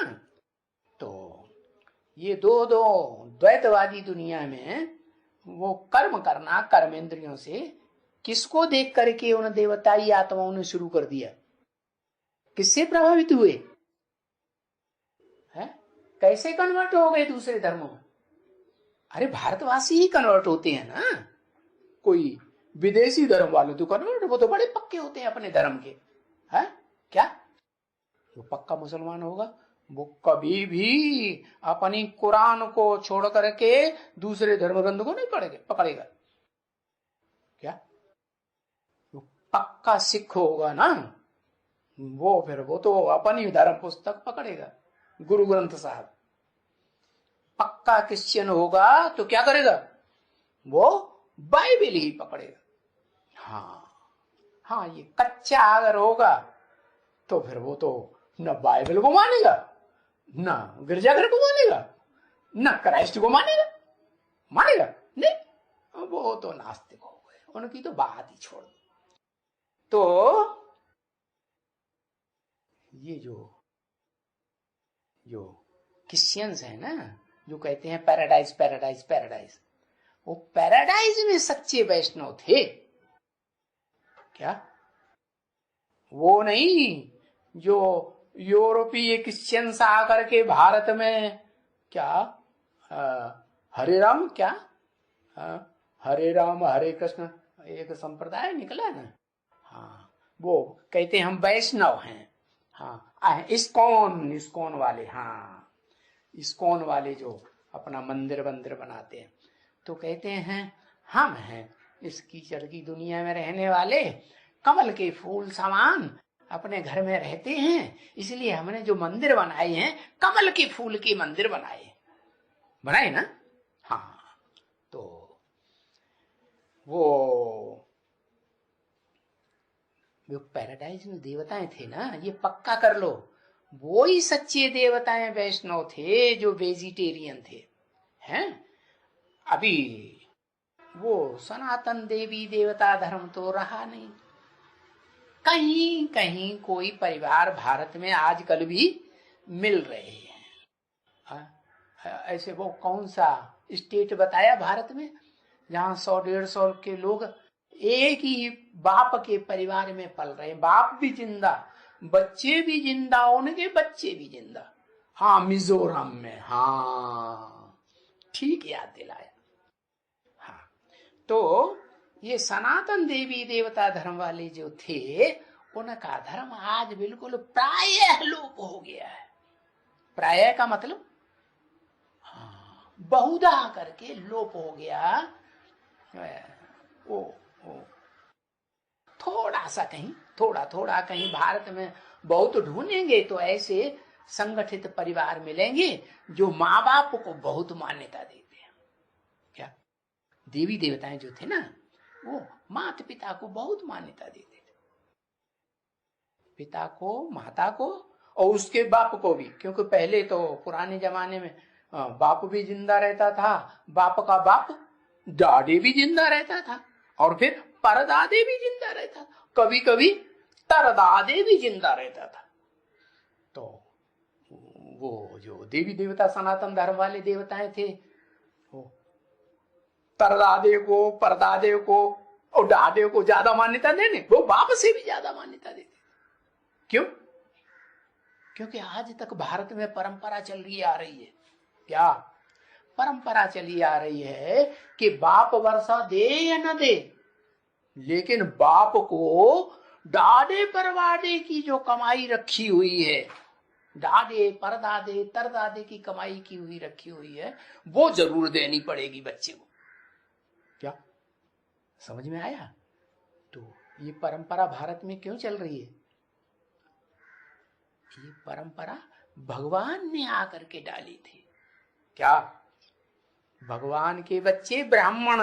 तो ये दो दो द्वैतवादी दुनिया में वो कर्म करना कर्मेंद्रियों से किसको देख करके उन देवताई आत्माओं ने शुरू कर दिया? किससे प्रभावित हुए है? कैसे कन्वर्ट हो गए दूसरे धर्मों में? अरे भारतवासी ही कन्वर्ट होते हैं ना, कोई विदेशी धर्म वाले तो कन्वर्ट, वो तो बड़े पक्के होते हैं अपने धर्म के, है क्या? जो पक्का मुसलमान होगा वो कभी भी अपनी कुरान को छोड़ करके दूसरे धर्म ग्रंथ को नहीं पकड़ेगा क्या? जो पक्का सिख होगा ना वो फिर वो तो अपनी धर्म पुस्तक पकड़ेगा, गुरु ग्रंथ साहब। पक्का क्रिश्चियन होगा तो क्या करेगा? वो बाइबल ही पकड़ेगा। हाँ, ये कच्चा अगर होगा तो फिर वो तो न बाइबल को मानेगा, न गिरजाघर को मानेगा, न क्राइस्ट को मानेगा नहीं, वो तो नास्तिक हो गए, उनकी तो बात ही छोड़ दो। तो ये जो क्रिश्चियंस है ना, जो कहते हैं पैराडाइज पैराडाइज पैराडाइज, वो पैराडाइज में सच्चे वैष्णव थे क्या? वो नहीं जो यूरोपीय क्रिश्चियंस आकर के भारत में क्या हरे राम हरे कृष्ण एक संप्रदाय निकला ना, हाँ, वो कहते हैं हम वैष्णव हैं। हाँ, इस्कॉन वाले, हाँ, इस्कॉन वाले जो अपना मंदिर बनाते हैं तो कहते हैं हम हैं इस कीचड़ की दुनिया में रहने वाले, कमल के फूल समान अपने घर में रहते हैं, इसलिए हमने जो मंदिर बनाए हैं कमल के फूल के मंदिर बनाए ना। हाँ, तो वो पैराडाइज में देवताएं थे ना, ये पक्का कर लो, वो ही सच्चे देवताएं वैष्णव थे जो वेजिटेरियन थे, हैं? अभी वो सनातन देवी देवता धर्म तो रहा नहीं। कहीं कहीं कोई परिवार भारत में आजकल भी मिल रहे हैं। ऐसे वो कौन सा स्टेट बताया भारत में जहां 100-150 के लोग एक ही बाप के परिवार में पल रहे, बाप भी जिंदा, बच्चे भी जिंदा, उनके बच्चे भी जिंदा। हाँ, मिजोरम में, हाँ, ठीक याद दिलाया। हाँ, तो ये सनातन देवी देवता धर्म वाले जो थे उनका धर्म आज बिल्कुल प्रायः लोप हो गया है। प्रायः का मतलब बहुधा करके लोप हो गया। ओ थोड़ा सा कहीं, थोड़ा कहीं भारत में बहुत ढूंढेंगे तो ऐसे संगठित परिवार मिलेंगे जो माँ बाप को बहुत मान्यता देते हैं। क्या देवी देवताएं जो थे ना वो माता पिता को बहुत मान्यता देते थे, पिता को, माता को और उसके बाप को भी, क्योंकि पहले तो पुराने जमाने में बाप भी जिंदा रहता था, बाप का बाप दादे भी जिंदा रहता था और फिर परदादे भी जिंदा रहता था, कभी कभी तरदादे भी जिंदा रहता था। तो वो जो देवी देवता सनातन धर्म वाले देवताएं थे, वो तरदादे को, परदादे को और दादे को ज्यादा मान्यता देने, वो बाप से भी ज्यादा मान्यता देते। क्यों? क्योंकि आज तक भारत में परंपरा चली आ रही है। क्या परंपरा चली आ रही है कि बाप वर्षा दे या न दे, लेकिन बाप को दादे परवादे की जो कमाई रखी हुई है, दादे परदादे तरदादे की कमाई की हुई रखी हुई है, वो जरूर देनी पड़ेगी बच्चे को। क्या समझ में आया? तो ये परंपरा भारत में क्यों चल रही है? ये परंपरा भगवान ने आकर के डाली थी। क्या भगवान के बच्चे ब्राह्मण,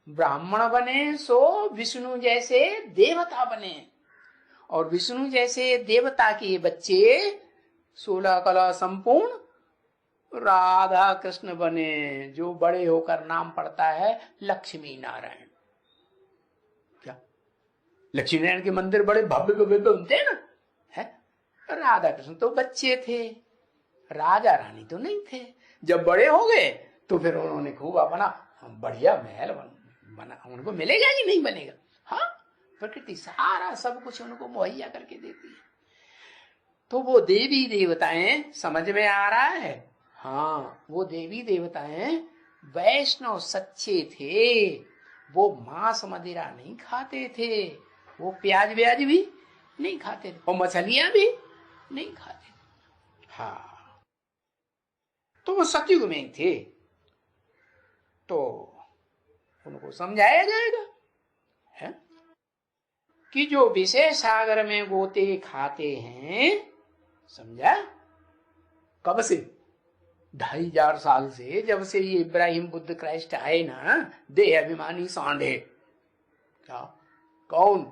ब्राह्मण बने सो विष्णु जैसे देवता बने, और विष्णु जैसे देवता के बच्चे 16 कला संपूर्ण राधा कृष्ण बने, जो बड़े होकर नाम पड़ता है लक्ष्मी नारायण। क्या लक्ष्मी नारायण के मंदिर बड़े भव्य भव्य बनते हैं ना, है? राधा कृष्ण तो बच्चे थे, राजा रानी तो नहीं थे। जब बड़े हो गए तो फिर उन्होंने खूब अपना बढ़िया महल बना। उनको मिलेगा कि नहीं बनेगा? हाँ, प्रकृति सारा सब कुछ उनको मुहैया करके देती है। तो वो देवी देवताएं, समझ में आ रहा है? हाँ, वो देवी देवताएं वैष्णव सच्चे थे। वो मांस मदिरा नहीं खाते थे, वो प्याज व्याज भी नहीं खाते थे, और मछलियां भी नहीं खाते। हाँ, तो वो सतयुग में थे। तो उनको समझाया जाएगा है कि जो विषय सागर में गोते खाते हैं, समझा? कब से? 2500 साल से, जब से ये इब्राहिम बुद्ध क्राइस्ट आए ना, देह अभिमानी सांडे। क्या? कौन?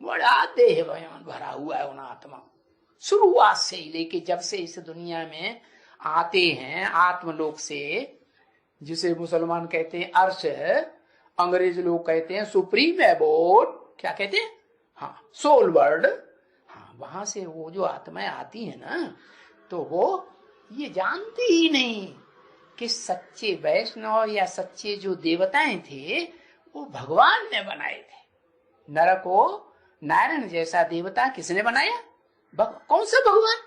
बड़ा देह अभिमान भरा हुआ है उन आत्मा, शुरुआत से ही लेके जब से इस दुनिया में आते हैं आत्मलोक से, जिसे मुसलमान कहते हैं अर्श, अंग्रेज लोग कहते हैं सुप्रीम एबोर्ड, क्या कहते हैं? हाँ, सोल वर्ल्ड। हाँ, वहां से वो जो आत्माएं आती है ना, तो वो ये जानती ही नहीं कि सच्चे वैष्णव या सच्चे जो देवताएं थे वो भगवान ने बनाए थे। नर को नारायण जैसा देवता किसने बनाया? कौन सा भगवान?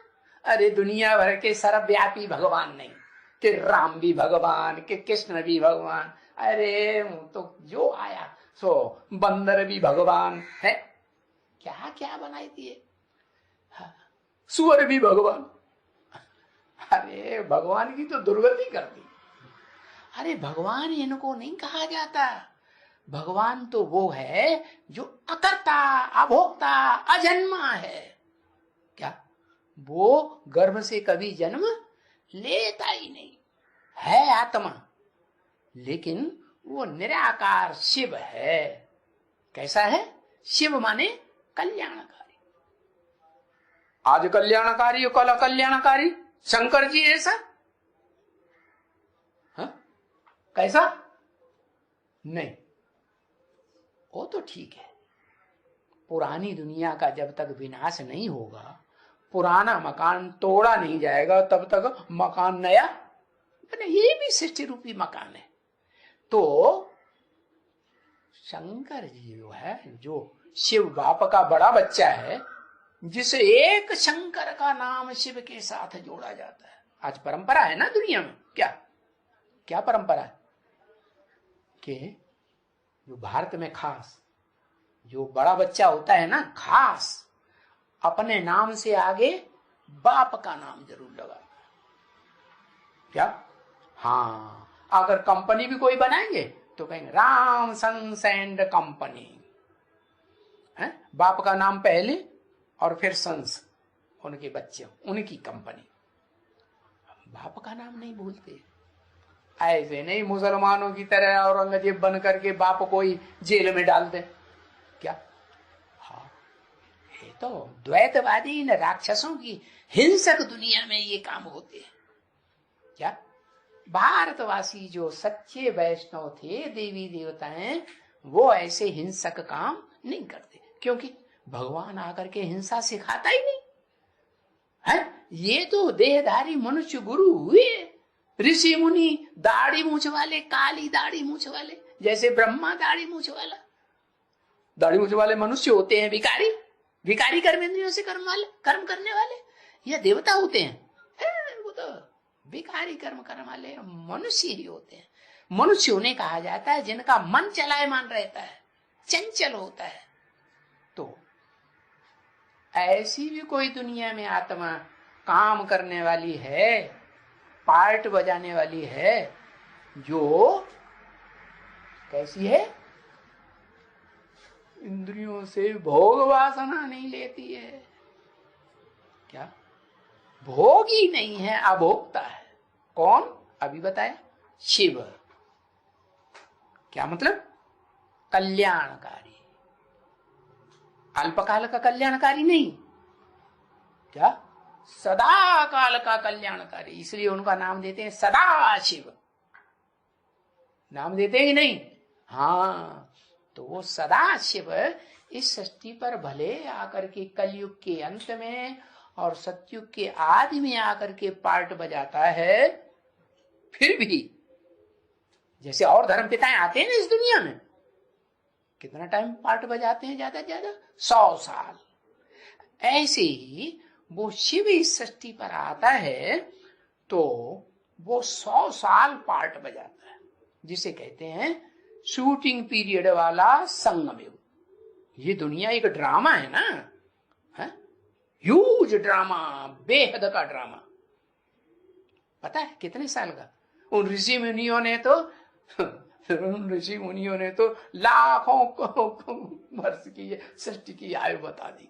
अरे दुनिया भर के सर्वव्यापी भगवान नहीं, कि राम भी भगवान, कि कृष्ण भी भगवान, अरे तो जो आया सो बंदर भी भगवान है, क्या क्या बनाई दिए, सुअर भी भगवान। अरे भगवान की तो दुर्गति कर दी। अरे भगवान इनको नहीं कहा जाता। भगवान तो वो है जो अकर्ता, अभोक्ता, अजन्मा है। क्या? वो गर्भ से कभी जन्म लेता ही नहीं, है आत्मा, लेकिन वो निराकार शिव है। कैसा है? शिव माने कल्याणकारी। आज कल्याणकारी और कल कल्याणकारी, शंकर जी ऐसा? हाँ? कैसा? नहीं, वो तो ठीक है। पुरानी दुनिया का जब तक विनाश नहीं होगा, पुराना मकान तोड़ा नहीं जाएगा, तब तक मकान नया बने। ये भी सृष्टि रूपी मकान है। तो शंकर जी जो है, जो शिव बाप का बड़ा बच्चा है, जिसे एक शंकर का नाम शिव के साथ जोड़ा जाता है। आज परंपरा है ना दुनिया में, क्या क्या परंपरा है कि जो भारत में खास जो बड़ा बच्चा होता है ना, खास अपने नाम से आगे बाप का नाम जरूर लगाता है। क्या? हाँ, अगर कंपनी भी कोई बनाएंगे तो कहेंगे राम सन्स एंड कंपनी, है? बाप का नाम पहले और फिर सन्स, उनके बच्चे, उनकी कंपनी। बाप का नाम नहीं भूलते। ऐसे नहीं मुसलमानों की तरह औरंगजेब बन करके बाप को ही जेल में डाल दे। क्या? हाँ, ये तो द्वैतवादी न राक्षसों की हिंसक दुनिया में ये काम होते हैं। क्या? भारतवासी जो सच्चे वैष्णव थे, देवी देवताएं, वो ऐसे हिंसक काम नहीं करते, क्योंकि भगवान आकर के हिंसा सिखाता ही नहीं है। ये तो देहधारी मनुष्य गुरु हुए, ऋषि मुनि दाढ़ी मूछ वाले, काली दाढ़ी मूछ वाले, जैसे ब्रह्मा दाढ़ी मूछ वाला। दाढ़ी मूछ वाले मनुष्य होते हैं भिखारी, भिखारी कर्मेंद्रियों से कर्म करने वाले, या देवता होते हैं? वो तो भिखारी कर्म करने वाले मनुष्य ही होते हैं। मनुष्य उन्हें कहा जाता है जिनका मन चलायमान रहता है, चंचल होता है। तो ऐसी भी कोई दुनिया में आत्मा काम करने वाली है, पार्ट बजाने वाली है, जो कैसी है? इंद्रियों से भोग वासना नहीं लेती है। क्या? भोगी नहीं है, अभोक्ता है। कौन? अभी बताया, शिव। क्या मतलब? कल्याणकारी, अल्पकाल का कल्याणकारी नहीं, क्या? सदा काल का कल्याणकारी। इसलिए उनका नाम देते हैं सदा शिव। नाम देते हैं कि नहीं? हाँ, तो वो सदा शिव इस सृष्टि पर भले आकर के कलयुग के अंत में और सतयुग के आदि में आकर के पार्ट बजाता है, फिर भी जैसे और धर्म पिताएं आते हैं ना इस दुनिया में, कितना टाइम पार्ट बजाते हैं? ज्यादा ज्यादा 100 साल। ऐसे ही वो शिव इस सृष्टि पर आता है तो वो 100 साल पार्ट बजाता है, जिसे कहते हैं शूटिंग पीरियड वाला संगम युग। ये दुनिया एक ड्रामा है ना, ह्यूज ड्रामा, बेहद का ड्रामा। पता है कितने साल का? उन ऋषि मुनियों ने तो लाखों वर्ष की सृष्टि की आयु बता दी।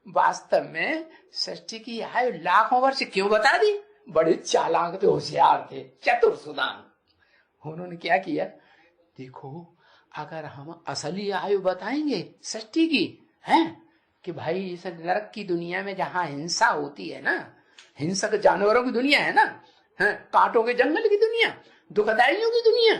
वास्तव में सृष्टि की आयु लाखों वर्ष क्यों बता दी? बड़े चालाक थे, होशियार थे, चतुर सुदान। उन्होंने क्या किया? देखो, अगर हम असली आयु बताएंगे सृष्टि की, है कि भाई इस नरक की दुनिया में जहां हिंसा होती है ना, हिंसक जानवरों की दुनिया है ना, कांटों के जंगल की दुनिया, दुखदाइयों की दुनिया,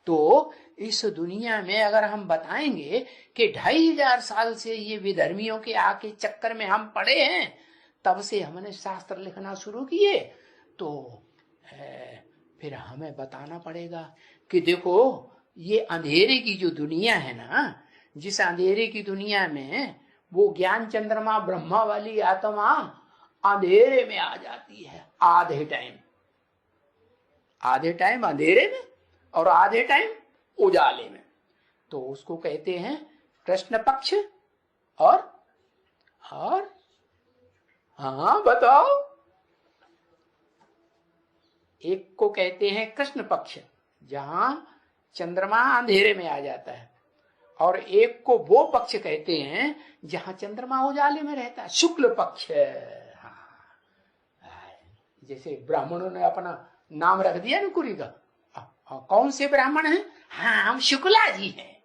तो इस दुनिया में अगर हम बताएंगे कि 2500 साल से ये विधर्मियों के आके चक्कर में हम पड़े हैं, तब से हमने शास्त्र लिखना शुरू किए, तो फिर हमें बताना पड़ेगा कि देखो ये अंधेरे की जो दुनिया है ना, जिस अंधेरे की दुनिया में वो ज्ञान चंद्रमा ब्रह्मा वाली आत्मा अंधेरे में आ जाती है, आधे टाइम अंधेरे में और आधे टाइम उजाले में, तो उसको कहते हैं कृष्ण पक्ष। और हाँ बताओ, एक को कहते हैं कृष्ण पक्ष, जहां चंद्रमा अंधेरे में आ जाता है, और एक को वो पक्ष कहते हैं जहां चंद्रमा उजाले में रहता है, शुक्ल पक्ष। जैसे ब्राह्मणों ने अपना नाम रख दिया ना कुरी का, कौन से ब्राह्मण हैं? हाँ, हम शुक्ला जी हैं।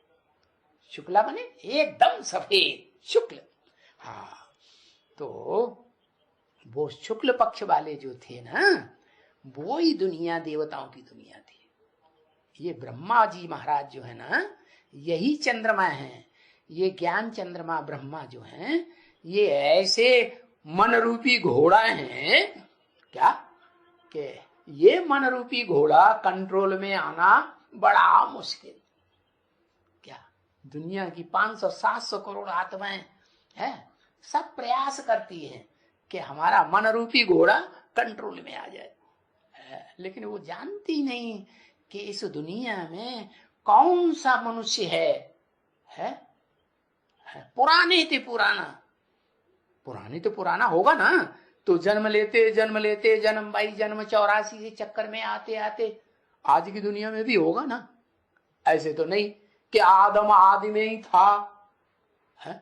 शुक्ला बने एकदम सफेद, शुक्ल। हाँ, तो वो शुक्ल पक्ष वाले जो थे ना, वो ही दुनिया देवताओं की दुनिया थी। ये ब्रह्मा जी महाराज जो है ना, यही चंद्रमा है। ये ज्ञान चंद्रमा ब्रह्मा जो हैं, ये ऐसे मन रूपी घोड़ा हैं, क्या कि ये मन रूपी घोड़ा कंट्रोल में आना बड़ा मुश्किल। क्या दुनिया की 500-700 करोड़ आत्माएं हैं, सब प्रयास करती हैं कि हमारा मन रूपी घोड़ा कंट्रोल में आ जाए, लेकिन वो जानती नहीं कि इस दुनिया में कौन सा मनुष्य है? पुराने तो पुराना होगा ना, तो जन्म लेते जन्म बाई जन्म 84 के चक्कर में आते आते आज की दुनिया में भी होगा ना। ऐसे तो नहीं कि आदम आदि में ही था, है?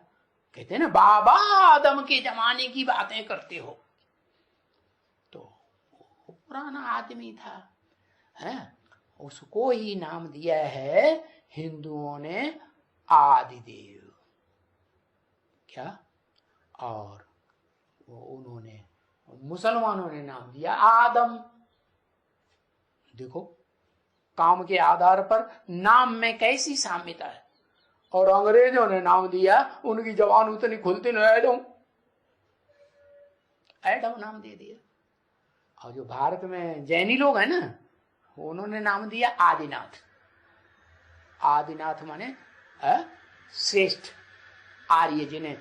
कहते हैं ना बाबा आदम के जमाने की बातें करते हो, तो पुराना आदमी था, है? उसको ही नाम दिया है हिंदुओं ने आदिदेव। क्या? और उन्होंने, मुसलमानों ने नाम दिया आदम। देखो काम के आधार पर नाम में कैसी साम्यता है। और अंग्रेजों ने नाम दिया, उनकी जबान उतनी खुलती नहीं, एडम नाम दे दिया। और जो भारत में जैनी लोग हैं ना, उन्होंने नाम दिया आदिनाथ। आदिनाथ माने श्रेष्ठ आर्य, जिन्हें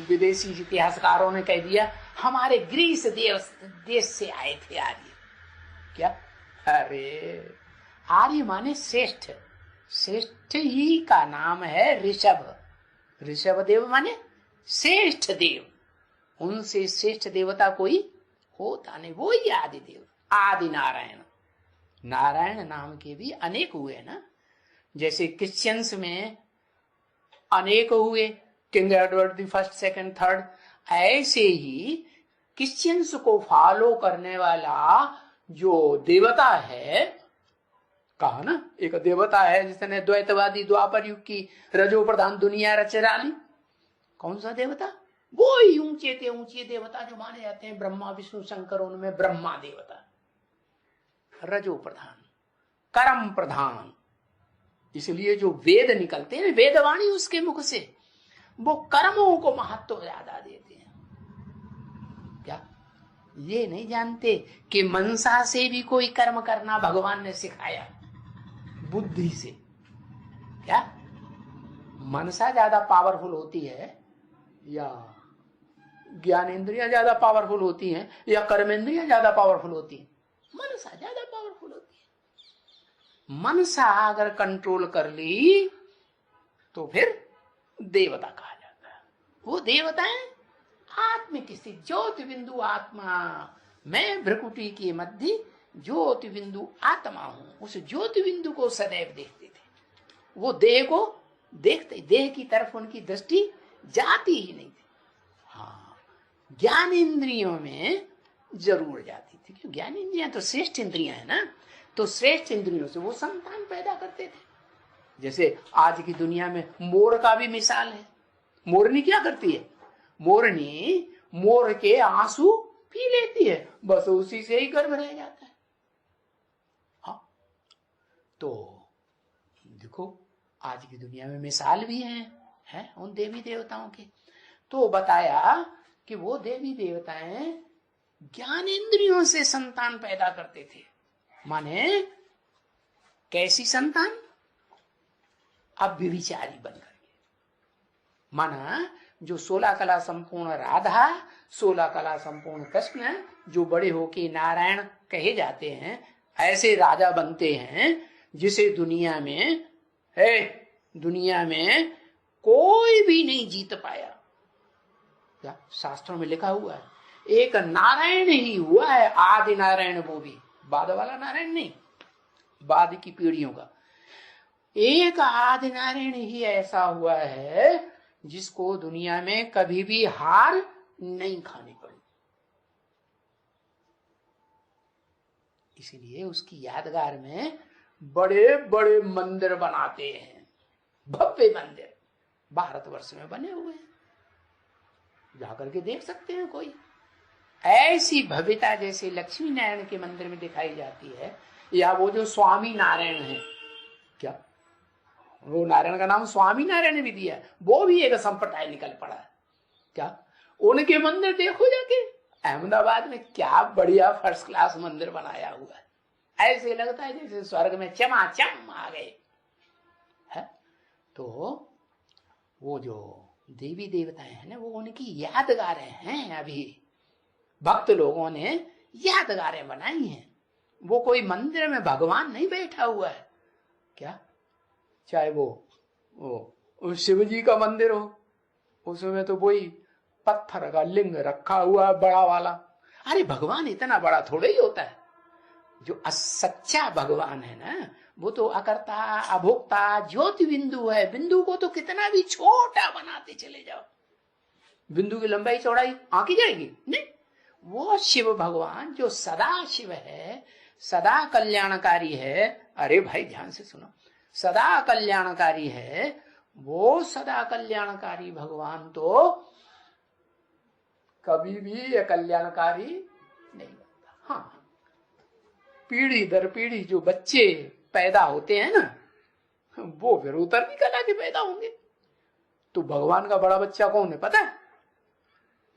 विदेशी इतिहासकारों ने कह दिया हमारे ग्रीस देश से आए थे आर्य। क्या? अरे आर्य माने श्रेष्ठ। श्रेष्ठ ही का नाम है ऋषभ। ऋषभ देव माने श्रेष्ठ देव। उनसे श्रेष्ठ देवता कोई होता नहीं, वो ही आदि देव, आदि नारायण। नारायण नाम के भी अनेक हुए ना, जैसे क्रिश्चियंस में अनेक हुए, king Edward the first, second, third. ऐसे ही क्रिश्चियंस को फॉलो करने वाला जो देवता है, कहा ना एक देवता है जिसने द्वैतवादी द्वापर युग की रजो प्रधान दुनिया रच डाली। कौन सा देवता? वो ही ऊंचे देवता जो माने जाते हैं ब्रह्मा विष्णु शंकर, उनमें ब्रह्मा देवता रजो प्रधान, कर्म प्रधान। इसलिए जो वेद निकलते हैं, वेदवाणी उसके मुख से, वो कर्मों को महत्व ज्यादा देते हैं। क्या ये नहीं जानते कि मनसा से भी कोई कर्म करना भगवान ने सिखाया, बुद्धि से? क्या मनसा ज्यादा पावरफुल होती है या ज्ञानेंद्रियां ज्यादा पावरफुल होती हैं या कर्मेंद्रियां ज्यादा पावरफुल होती हैं? मनसा ज्यादा पावरफुल होती है। मनसा अगर कंट्रोल कर ली तो फिर देवता कहा जाता है। वो देवता है आत्मिक स्थिति, ज्योति बिंदु आत्मा। मैं भ्रकुटी के मध्य ज्योति बिंदु आत्मा हूं। उस ज्योति बिंदु को सदैव देखते थे। वो देह को देखते, देह की तरफ उनकी दृष्टि जाती ही नहीं थी। हाँ, ज्ञान इंद्रियों में जरूर जाती थी, क्योंकि ज्ञान इंद्रियां तो श्रेष्ठ इंद्रियां है ना, तो श्रेष्ठ इंद्रियों से वो संतान पैदा करते थे। जैसे आज की दुनिया में मोर का भी मिसाल है। मोरनी क्या करती है? मोरनी मोर के आंसू पी लेती है, बस उसी से ही गर्भ रह जाता है। हाँ, तो देखो आज की दुनिया में मिसाल भी है उन देवी देवताओं के। तो बताया कि वो देवी देवताएं ज्ञान इंद्रियों से संतान पैदा करते थे। माने कैसी संतान? अब व्यभिचारी बन करके। माना जो 16 कला संपूर्ण राधा, 16 कला संपूर्ण कृष्ण, जो बड़े होके नारायण कहे जाते हैं, ऐसे राजा बनते हैं जिसे दुनिया में कोई भी नहीं जीत पाया। क्या शास्त्रों में लिखा हुआ है? एक नारायण ही हुआ है, आदि नारायण, वो भी बाद वाला नारायण नहीं, बाद की पीढ़ियों का। एक आदि नारायण ही ऐसा हुआ है जिसको दुनिया में कभी भी हार नहीं खानी पड़ी। इसलिए उसकी यादगार में बड़े बड़े मंदिर बनाते हैं, भव्य मंदिर भारतवर्ष में बने हुए हैं, जाकर के देख सकते हैं कोई। ऐसी भव्यता जैसे लक्ष्मी नारायण के मंदिर में दिखाई जाती है, या वो जो स्वामी नारायण है, क्या वो नारायण का नाम स्वामी नारायण भी दिया, वो भी एक संप्रदाय निकल पड़ा है। क्या उनके मंदिर देखो जाके, अहमदाबाद में क्या बढ़िया फर्स्ट क्लास मंदिर बनाया हुआ है। ऐसे लगता है जैसे स्वर्ग में चमाचम आ गए है। तो वो जो देवी देवताएं हैं ना, वो उनकी यादगारें हैं। अभी भक्त लोगों ने यादगारें बनाई हैं। वो कोई मंदिर में भगवान नहीं बैठा हुआ है। क्या चाहे वो शिव जी का मंदिर हो, उसमें तो वही पत्थर का लिंग रखा हुआ है बड़ा वाला। अरे भगवान इतना बड़ा थोड़ा ही होता है। जो सच्चा भगवान है ना, वो तो अकर्ता अभोक्ता ज्योति बिंदु है। बिंदु को तो कितना भी छोटा बनाते चले जाओ, बिंदु की लंबाई चौड़ाई आंकी जाएगी नहीं। वो शिव भगवान जो सदा शिव है, सदा कल्याणकारी है। अरे भाई ध्यान से सुनो, सदा कल्याणकारी है। वो सदा कल्याणकारी भगवान तो कभी भी कल्याणकारी नहीं बनता। हाँ, पीढ़ी दर पीढ़ी जो बच्चे पैदा होते हैं ना, वो फिर उतरती कला के पैदा होंगे। तो भगवान का बड़ा बच्चा कौन है पता है?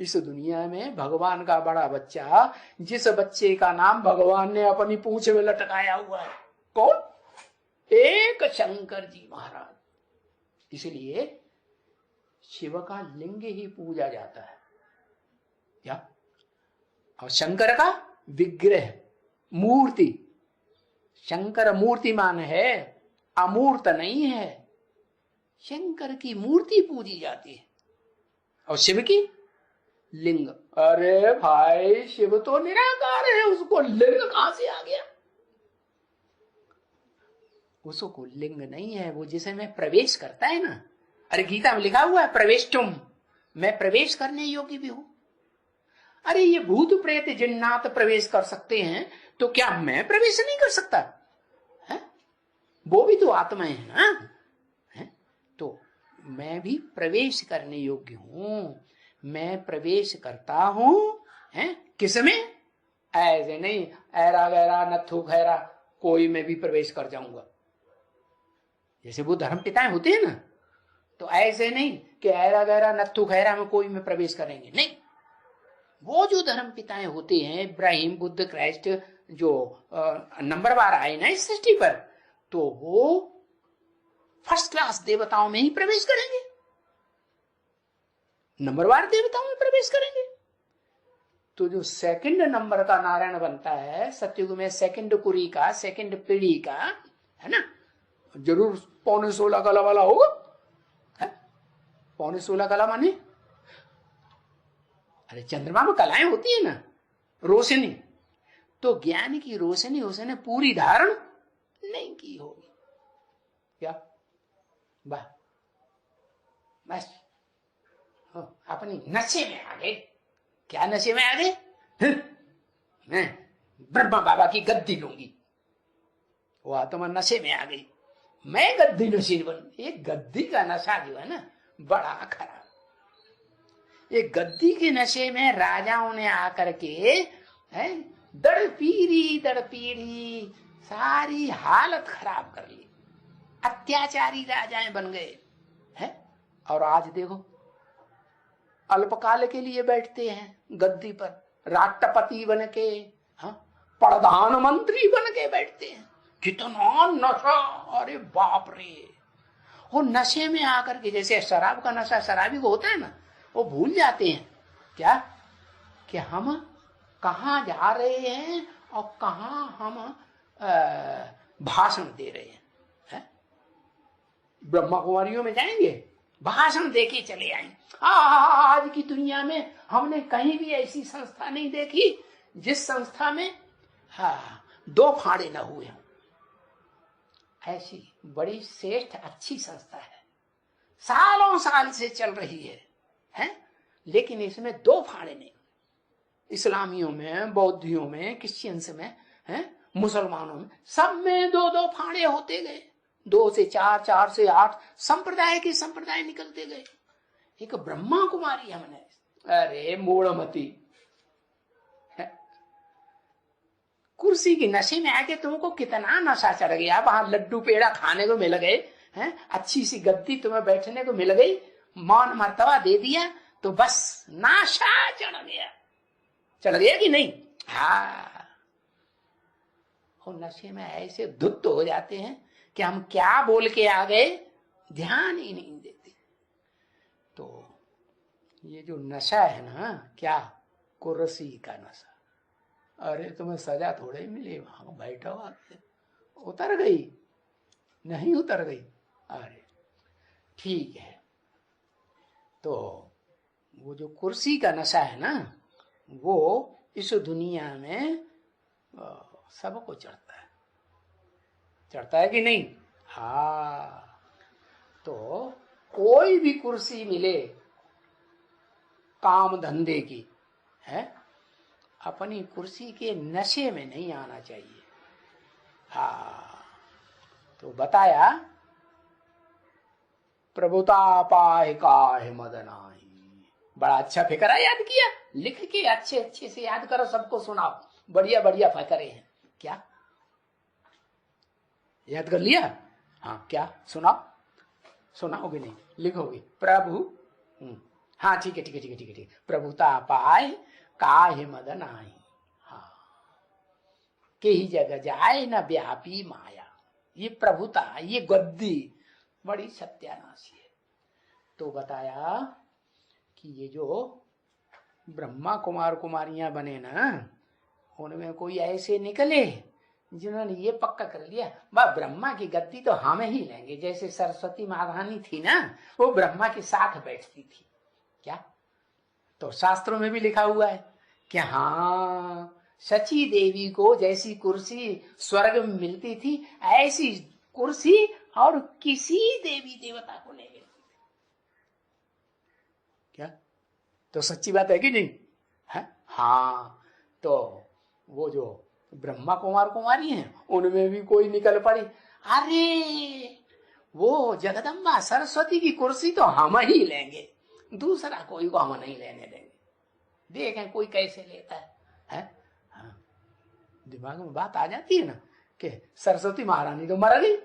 इस दुनिया में भगवान का बड़ा बच्चा, जिस बच्चे का नाम भगवान ने अपनी पूंछ में लटकाया हुआ है, कौन? एक शंकर जी महाराज। इसलिए शिव का लिंग ही पूजा जाता है क्या? और शंकर का विग्रह, मूर्ति। शंकर मूर्तिमान है, अमूर्त नहीं है। शंकर की मूर्ति पूजी जाती है और शिव की लिंग। अरे भाई, शिव तो निराकार है, उसको लिंग कहां से आ गया? उसको लिंग नहीं है, वो जिसे में प्रवेश करता है ना। अरे गीता में लिखा हुआ है प्रवेष्टुम, मैं प्रवेश करने योग्य भी हूं। अरे ये भूत प्रेत जिन्नात प्रवेश कर सकते हैं, तो क्या मैं प्रवेश नहीं कर सकता है? वो भी तो आत्माएं हैं ना, है? तो मैं भी प्रवेश करने योग्य हूं, मैं प्रवेश करता हूं, है? किसमें? ऐसे नहीं ऐरा गैरा नथु खैरा कोई में भी प्रवेश कर जाऊंगा। जैसे वो धर्म पिताएं होते हैं ना, तो ऐसे नहीं कि ऐरा गैरा नथु खैरा में कोई में प्रवेश करेंगे, नहीं। वो जो धर्म पिताएं होते हैं, इब्राहिम, बुद्ध, क्राइस्ट, जो नंबरवार आए ना इस सृष्टि पर, तो वो फर्स्ट क्लास देवताओं में ही प्रवेश करेंगे, नंबरवार देवताओं में प्रवेश करेंगे। तो जो सेकंड नंबर का नारायण बनता है सतयुग में, सेकंड कुरी का, सेकंड पीढ़ी का, है ना, जरूर 16.25 कला वाला होगा। 16.25 कला माने, अरे चंद्रमा में कलाएं होती है ना, रोशनी। तो ज्ञान की रोशनी उसने पूरी धारण नहीं की होगी क्या? वाह, बस अपनी नशे में आ गए। क्या नशे में आ गए? मैं ब्रह्मा बाबा की गद्दी लूंगी। वो आत्मा नशे में आ गई, मैं गद्दी नशीन बन। ये गद्दी का नशा जो है ना, बड़ा खराब। ये गद्दी के नशे में राजाओं ने आकर के है दड़ पीढ़ी सारी हालत खराब कर ली, अत्याचारी राजाएं बन गए हैं। और आज देखो, अल्पकाल के लिए बैठते हैं गद्दी पर, राष्ट्रपति बन के, प्रधानमंत्री बन के बैठते हैं। कितना नशा, अरे बाप रे। वो नशे में आकर के, जैसे शराब का नशा शराबी को होता है ना, वो भूल जाते हैं क्या कि हम कहाँ जा रहे हैं और कहाँ हम भाषण दे रहे हैं। ब्रह्मा कुमारियों में जाएंगे, भाषण देके चले आएंगे। आज की दुनिया में हमने कहीं भी ऐसी संस्था नहीं देखी जिस संस्था में 2 फाड़े न हुए हों। ऐसी बड़ी श्रेष्ठ अच्छी संस्था है, सालों साल से चल रही है, लेकिन इसमें 2 फाड़े नहीं। इस्लामियों में, बौद्धियों में, क्रिश्चियंस में, मुसलमानों में, सब में 2-2 फाड़े होते गए। 2 से 4, 4 से 8 संप्रदाय के संप्रदाय निकलते गए। एक ब्रह्मा कुमारी हमने, अरे मूढ़मती, कुर्सी की नशे में आके तुमको कितना नशा चढ़ गया। वहां लड्डू पेड़ा खाने को मिल गए, अच्छी सी गद्दी तुम्हें बैठने को मिल गई, मान मर्तबा दे दिया, तो बस नशा चढ़ गया कि नहीं? और नशे में ऐसे धुत हो जाते हैं कि हम क्या बोल के आ गए ध्यान ही नहीं देते। तो ये जो नशा है ना, क्या? कुर्सी का नशा। अरे तुम्हें सजा थोड़े मिले, वहां बैठा हुआ उतर गई, नहीं उतर गई, अरे ठीक है। तो वो जो कुर्सी का नशा है ना, वो इस दुनिया में सबको चढ़ता है कि नहीं? तो कोई भी कुर्सी मिले काम धंधे की, अपनी कुर्सी के नशे में नहीं आना चाहिए। तो बताया प्रभुता पाए काहे मदनाई। बड़ा अच्छा फिकरा याद किया, लिख के अच्छे से याद करो, सबको सुनाओ। बढ़िया बढ़िया फिकरे हैं क्या? याद कर लिया? हाँ, क्या सुनाओ? सुनाओगे नहीं, लिखोगे। प्रभु, हाँ ठीक है ठीक है ठीक है ठीक है ठीक है। प्रभुता पाए काहे मदन आई, हाँ, के ही जगह जाए न व्यापी माया। ये प्रभुता, ये गद्दी बड़ी सत्यानाशी है। तो बताया कि ये जो ब्रह्मा कुमार कुमारियां बने ना, उनमें कोई ऐसे निकले जिन्होंने ये पक्का कर लिया, वह ब्रह्मा की गद्दी तो हम ही लेंगे। जैसे सरस्वती महारानी थी ना, वो ब्रह्मा के साथ बैठती थी। क्या? तो शास्त्रों में भी लिखा हुआ है कि हाँ, सची देवी को जैसी कुर्सी स्वर्ग में मिलती थी, ऐसी कुर्सी और किसी देवी देवता को नहीं मिलती थी। क्या? तो सच्ची बात है कि नहीं है? हाँ, तो वो जो ब्रह्मा कुमार कुमारी हैं, उनमें भी कोई निकल पड़ी, अरे वो जगदम्बा सरस्वती की कुर्सी तो हम ही लेंगे, दूसरा कोई को हम नहीं लेने देंगे। देखें कोई कैसे लेता है? हाँ, दिमाग में बात आ जाती है ना कि सरस्वती महारानी तो मर गई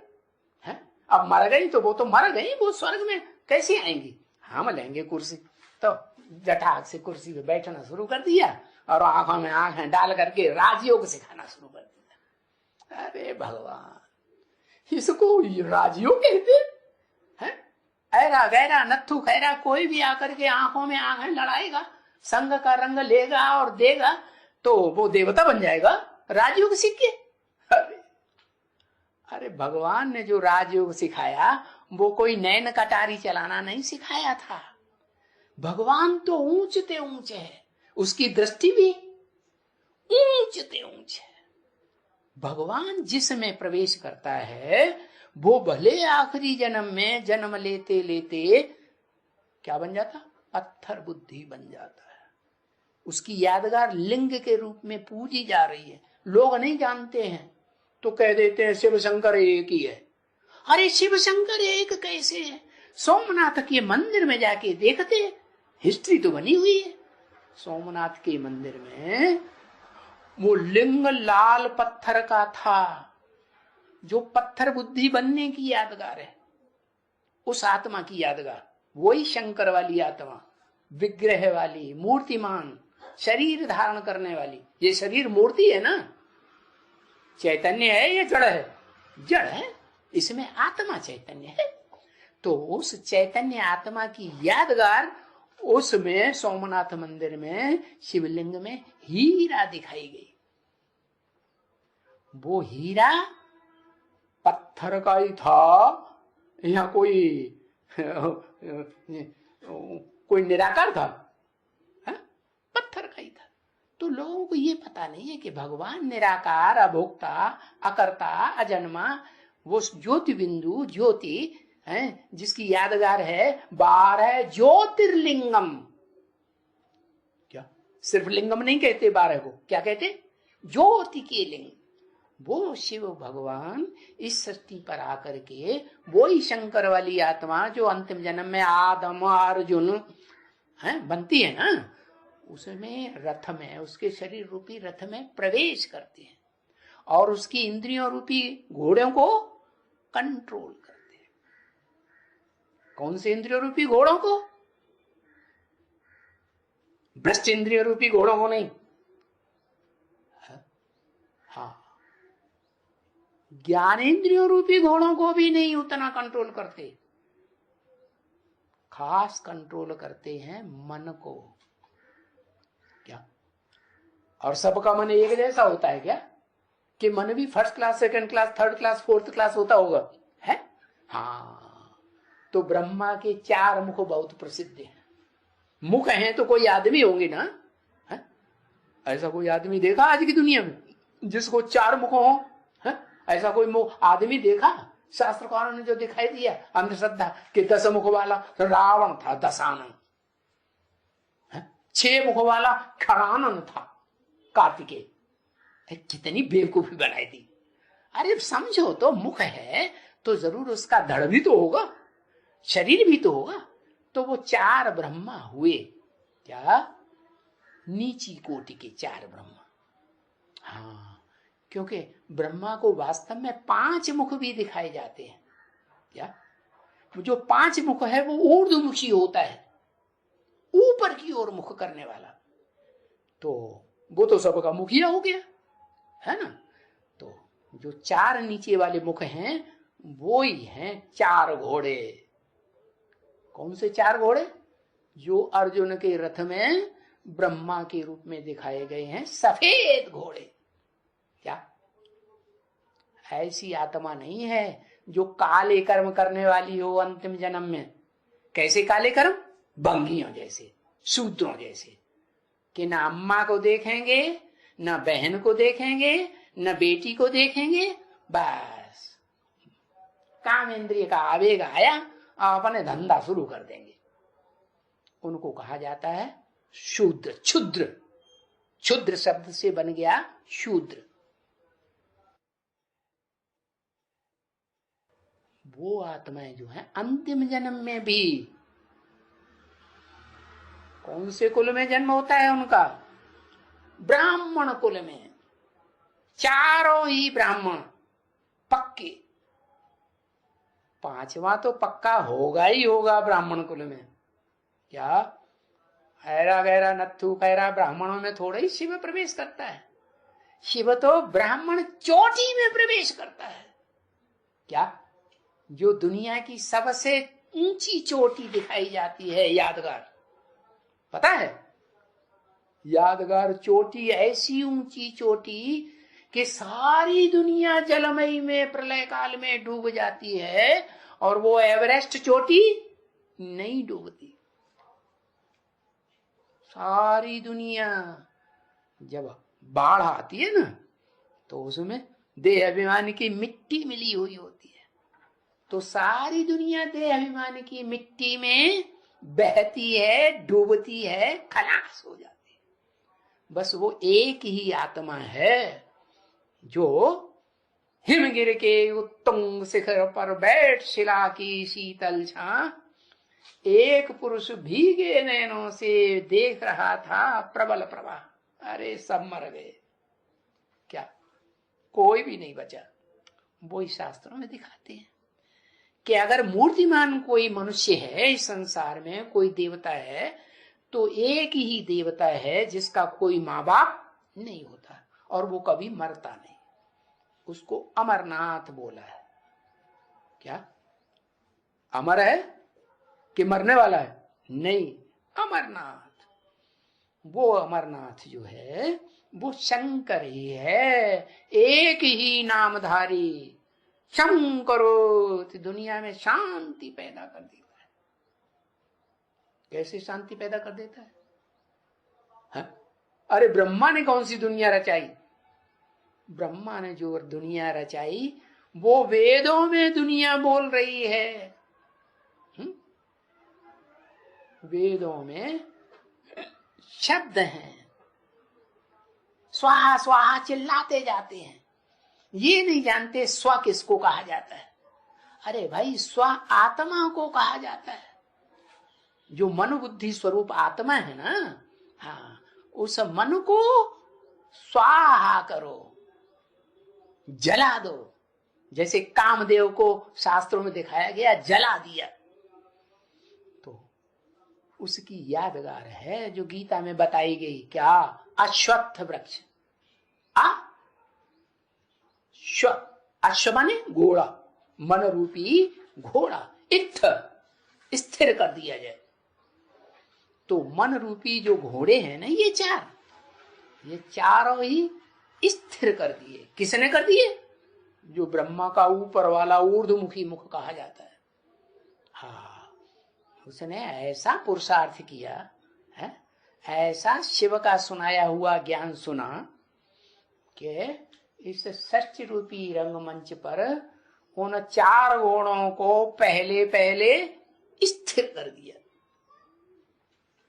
है, अब मर गई तो वो तो मर गई, वो स्वर्ग में कैसे आएंगी? हम लेंगे कुर्सी। तो जटाक से कुर्सी पे बैठना शुरू कर दिया और आंखों में आंखें डाल करके राजयोग सिखाना शुरू कर दिया। अरे भगवान, इसको राजयोग कहते हैं? ऐरा गैरा नत्थु खैरा कोई भी आकर के आंखों में आंखें लड़ाएगा, संग का रंग लेगा और देगा, तो वो देवता बन जाएगा राजयोग सीख के। अरे भगवान ने जो राजयोग सिखाया वो कोई नैन कटारी चलाना नहीं सिखाया था। भगवान तो ऊंचते ऊंचे है, उसकी दृष्टि भी ऊंचते ऊंच है। भगवान जिसमें प्रवेश करता है वो भले आखिरी जन्म में जन्म लेते लेते क्या बन जाता? पत्थर बुद्धि बन जाता है। उसकी यादगार लिंग के रूप में पूजी जा रही है। लोग नहीं जानते हैं तो कह देते हैं शिव शंकर एक ही है। अरे शिव शंकर एक कैसे है? सोमनाथ के मंदिर में जाके देखते, हिस्ट्री तो बनी हुई है। सोमनाथ के मंदिर में वो लिंग लाल पत्थर का था, जो पत्थर बुद्धि बनने की यादगार है। उस आत्मा की यादगार, वही शंकर वाली आत्मा, विग्रह वाली, मूर्तिमान, शरीर धारण करने वाली। ये शरीर मूर्ति है ना, चैतन्य है या जड़ है? जड़ है, इसमें आत्मा चैतन्य है। तो उस चैतन्य आत्मा की यादगार उसमें सोमनाथ मंदिर में शिवलिंग में हीरा दिखाई गई। वो हीरा पत्थर का ही था या कोई निराकार था? पत्थर का ही था। तो लोगों को ये पता नहीं है कि भगवान निराकार, अभोक्ता, अकर्ता, अजन्मा, वो ज्योति बिंदु ज्योति है जिसकी यादगार है 12 ज्योतिर्लिंगम। क्या सिर्फ लिंगम नहीं कहते 12 को, क्या कहते? ज्योति के लिंग। वो शिव भगवान इस सृष्टि पर आकर के वो ही शंकर वाली आत्मा जो अंतिम जन्म में आदम अर्जुन है बनती है ना, उसमें रथ में, उसके शरीर रूपी रथ में प्रवेश करते हैं और उसकी इंद्रियों रूपी घोड़ों को कंट्रोल करते हैं। कौन से इंद्रियों रूपी घोड़ों को? भ्रष्ट इंद्रिय रूपी घोड़ों को नहीं। हाँ, ज्ञानेंद्रियों रूपी घोड़ों को भी नहीं उतना कंट्रोल करते, खास कंट्रोल करते हैं मन को। क्या? और सबका मन एक जैसा होता है क्या? कि मन भी first class, second class, third class, fourth class होता होगा? है? हाँ, तो ब्रह्मा के 4 मुख बहुत प्रसिद्ध हैं। मुख हैं तो कोई आदमी होंगे ना? है? ऐसा कोई आदमी देखा आज की दुनिया में जिसको 4 मुख हो? है? ऐसा कोई आदमी देखा? शास्त्रकारों ने जो दिखाई दिया अंधश्रद्धा कि 10 मुख वाला रावण था, दशानन। 6 मुख वाला खड़ानन था, कार्तिकेय। कितनी बेवकूफी बनाई दी। अरे समझो तो, मुख है तो जरूर उसका धड़ भी तो होगा, शरीर भी तो होगा। तो वो 4 ब्रह्मा हुए। क्या? नीची कोटि के 4 ब्रह्मा। हाँ, क्योंकि ब्रह्मा को वास्तव में 5 मुख भी दिखाए जाते हैं। क्या? जो 5 मुख है वो ऊर्ध्वमुखी होता है, ऊपर की ओर मुख करने वाला। तो वो तो सबका मुखिया हो गया, है ना। तो जो 4 नीचे वाले मुख हैं वो ही हैं 4 घोड़े। कौन से 4 घोड़े? जो अर्जुन के रथ में ब्रह्मा के रूप में दिखाए गए हैं, सफेद घोड़े। क्या? ऐसी आत्मा नहीं है जो काले कर्म करने वाली हो अंतिम जन्म में। कैसे काले कर्म? भंगियों जैसे, शूद्रों जैसे, कि ना अम्मा को देखेंगे, ना बहन को देखेंगे, न बेटी को देखेंगे, बस काम इंद्रिय का आवेग आया और अपने धंधा शुरू कर देंगे। उनको कहा जाता है शूद्र, क्षुद्र। क्षुद्र शब्द से बन गया शूद्र। वो आत्माएं जो है अंतिम जन्म में भी कौन से कुल में जन्म होता है उनका? ब्राह्मण कुल में। चारों ही ब्राह्मण पक्के। 5वां तो पक्का होगा ही होगा ब्राह्मण कुल में। क्या? ऐरा गैरा नत्थु खैरा ब्राह्मणों में थोड़ा ही शिव प्रवेश करता है। शिव तो ब्राह्मण चोटी में प्रवेश करता है। क्या? जो दुनिया की सबसे ऊंची चोटी दिखाई जाती है, यादगार, पता है? यादगार चोटी ऐसी ऊंची चोटी कि सारी दुनिया जलमयी में प्रलय काल में डूब जाती है, और वो एवरेस्ट चोटी नहीं डूबती। सारी दुनिया जब बाढ़ आती है ना, तो उसमें देह अभिमान की मिट्टी मिली हुई होती है, तो सारी दुनिया देह अभिमान की मिट्टी में बहती है, डूबती है, खलास हो जाती है। बस वो एक ही आत्मा है जो हिमगिर के उत्तुंग शिखर पर बैठ शिला की शीतल छां एक पुरुष भीगे नैनों से देख रहा था प्रबल प्रवाह। अरे सब मर गए, क्या कोई भी नहीं बचा। वो इस शास्त्रों में दिखाते हैं कि अगर मूर्तिमान कोई मनुष्य है इस संसार में, कोई देवता है, तो एक ही देवता है जिसका कोई माँ बाप नहीं होता और वो कभी मरता नहीं। उसको अमरनाथ बोला है। क्या? अमर है कि मरने वाला है? नहीं, अमरनाथ। वो अमरनाथ जो है वो शंकर ही है, एक ही नामधारी। शंकरो दुनिया में शांति पैदा कर देता है। कैसे शांति पैदा कर देता है? हा? अरे ब्रह्मा ने कौन सी दुनिया रचाई? ब्रह्मा ने जो दुनिया रचाई वो वेदों में दुनिया बोल रही है। वेदों में शब्द हैं, स्वाहा स्वाहा चिल्लाते जाते हैं, ये नहीं जानते स्व किसको कहा जाता है। अरे भाई, स्व आत्मा को कहा जाता है। जो मन बुद्धि स्वरूप आत्मा है ना, हाँ, उस मन को स्वाहा करो, जला दो। जैसे कामदेव को शास्त्रों में दिखाया गया, जला दिया। तो उसकी यादगार है जो गीता में बताई गई। क्या? अश्वत्थ वृक्ष। अश्व माने घोड़ा, मन रूपी घोड़ा। इत्थ स्थिर कर दिया जाए। तो मन रूपी जो घोड़े हैं ना, ये चारों ही स्थिर कर दिए। किसने कर दिए? जो ब्रह्मा का ऊपर वाला ऊर्ध्वमुखी मुख कहा जाता है। हाँ, उसने ऐसा पुरुषार्थ किया है, ऐसा शिव का सुनाया हुआ ज्ञान सुना कि इस सत्य रूपी रंगमंच पर उन 4 घोड़ों को पहले पहले स्थिर कर दिया।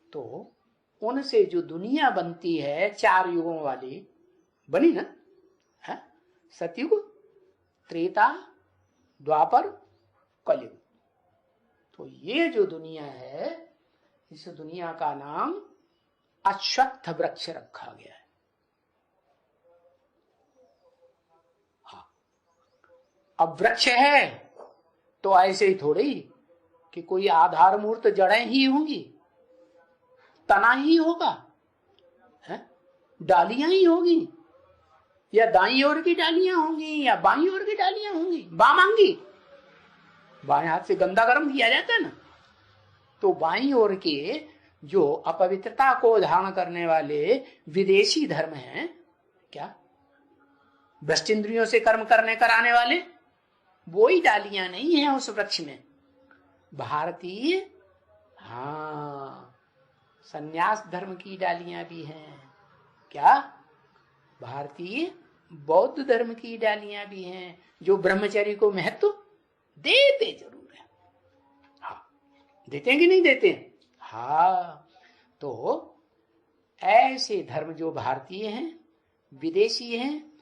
तो उनसे जो दुनिया बनती है 4 युगों वाली बनी ना, है? सतयुग, त्रेता, द्वापर, कलयुग। तो ये जो दुनिया है, इस दुनिया का नाम अश्वत्थ वृक्ष रखा गया है। अब वृक्ष है तो ऐसे ही थोड़ी कि कोई आधार मूर्त जड़ें ही होंगी, तना ही होगा, है? डालियां ही होगी, या दाईं ओर की डालियां होंगी या बाईं ओर की डालियां होंगी, बामांगी, बाएं हाथ से गंदा गर्म किया जाता है ना, तो बाईं ओर के जो अपवित्रता को धारण करने वाले विदेशी धर्म हैं, क्या भ्रष्ट इंद्रियों से कर्म करने कराने वाले, वो ही डालियां नहीं है उस वृक्ष में। भारतीय संन्यास धर्म की डालियां भी हैं, क्या भारतीय बौद्ध धर्म की डालियां भी हैं, जो ब्रह्मचर्य को महत्व देते जरूर है। हाँ, देते हैं कि नहीं देते हैं? हाँ, तो ऐसे धर्म जो भारतीय हैं, विदेशी हैं,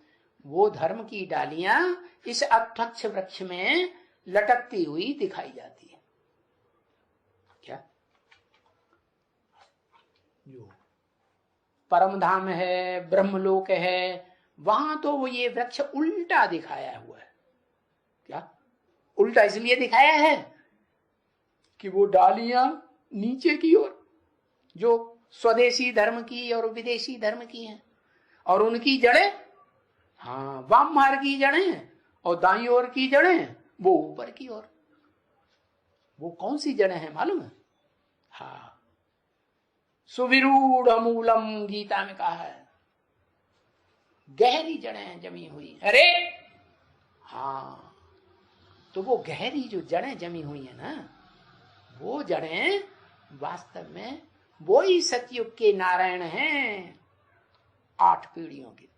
वो धर्म की डालियां इस अध्यक्ष वृक्ष में लटकती हुई दिखाई जाती है। क्या जो परम धाम है, ब्रह्मलोक है, वहां तो वो ये वृक्ष उल्टा दिखाया हुआ है। क्या उल्टा इसलिए दिखाया है कि वो डालियां नीचे की ओर जो स्वदेशी धर्म की और विदेशी धर्म की हैं, और उनकी जड़ें वाम मार्ग की जड़ें हैं, और दाईं ओर की जड़ें वो ऊपर की ओर। वो कौन सी जड़ें हैं मालूम है? सुविरूढ़ मूलम, गीता में कहा है, गहरी जड़ें जमी हुई। अरे तो वो गहरी जो जड़ें जमी हुई है ना, वो जड़ें वास्तव में वो ही सतयुग के नारायण हैं, 8 पीढ़ियों के,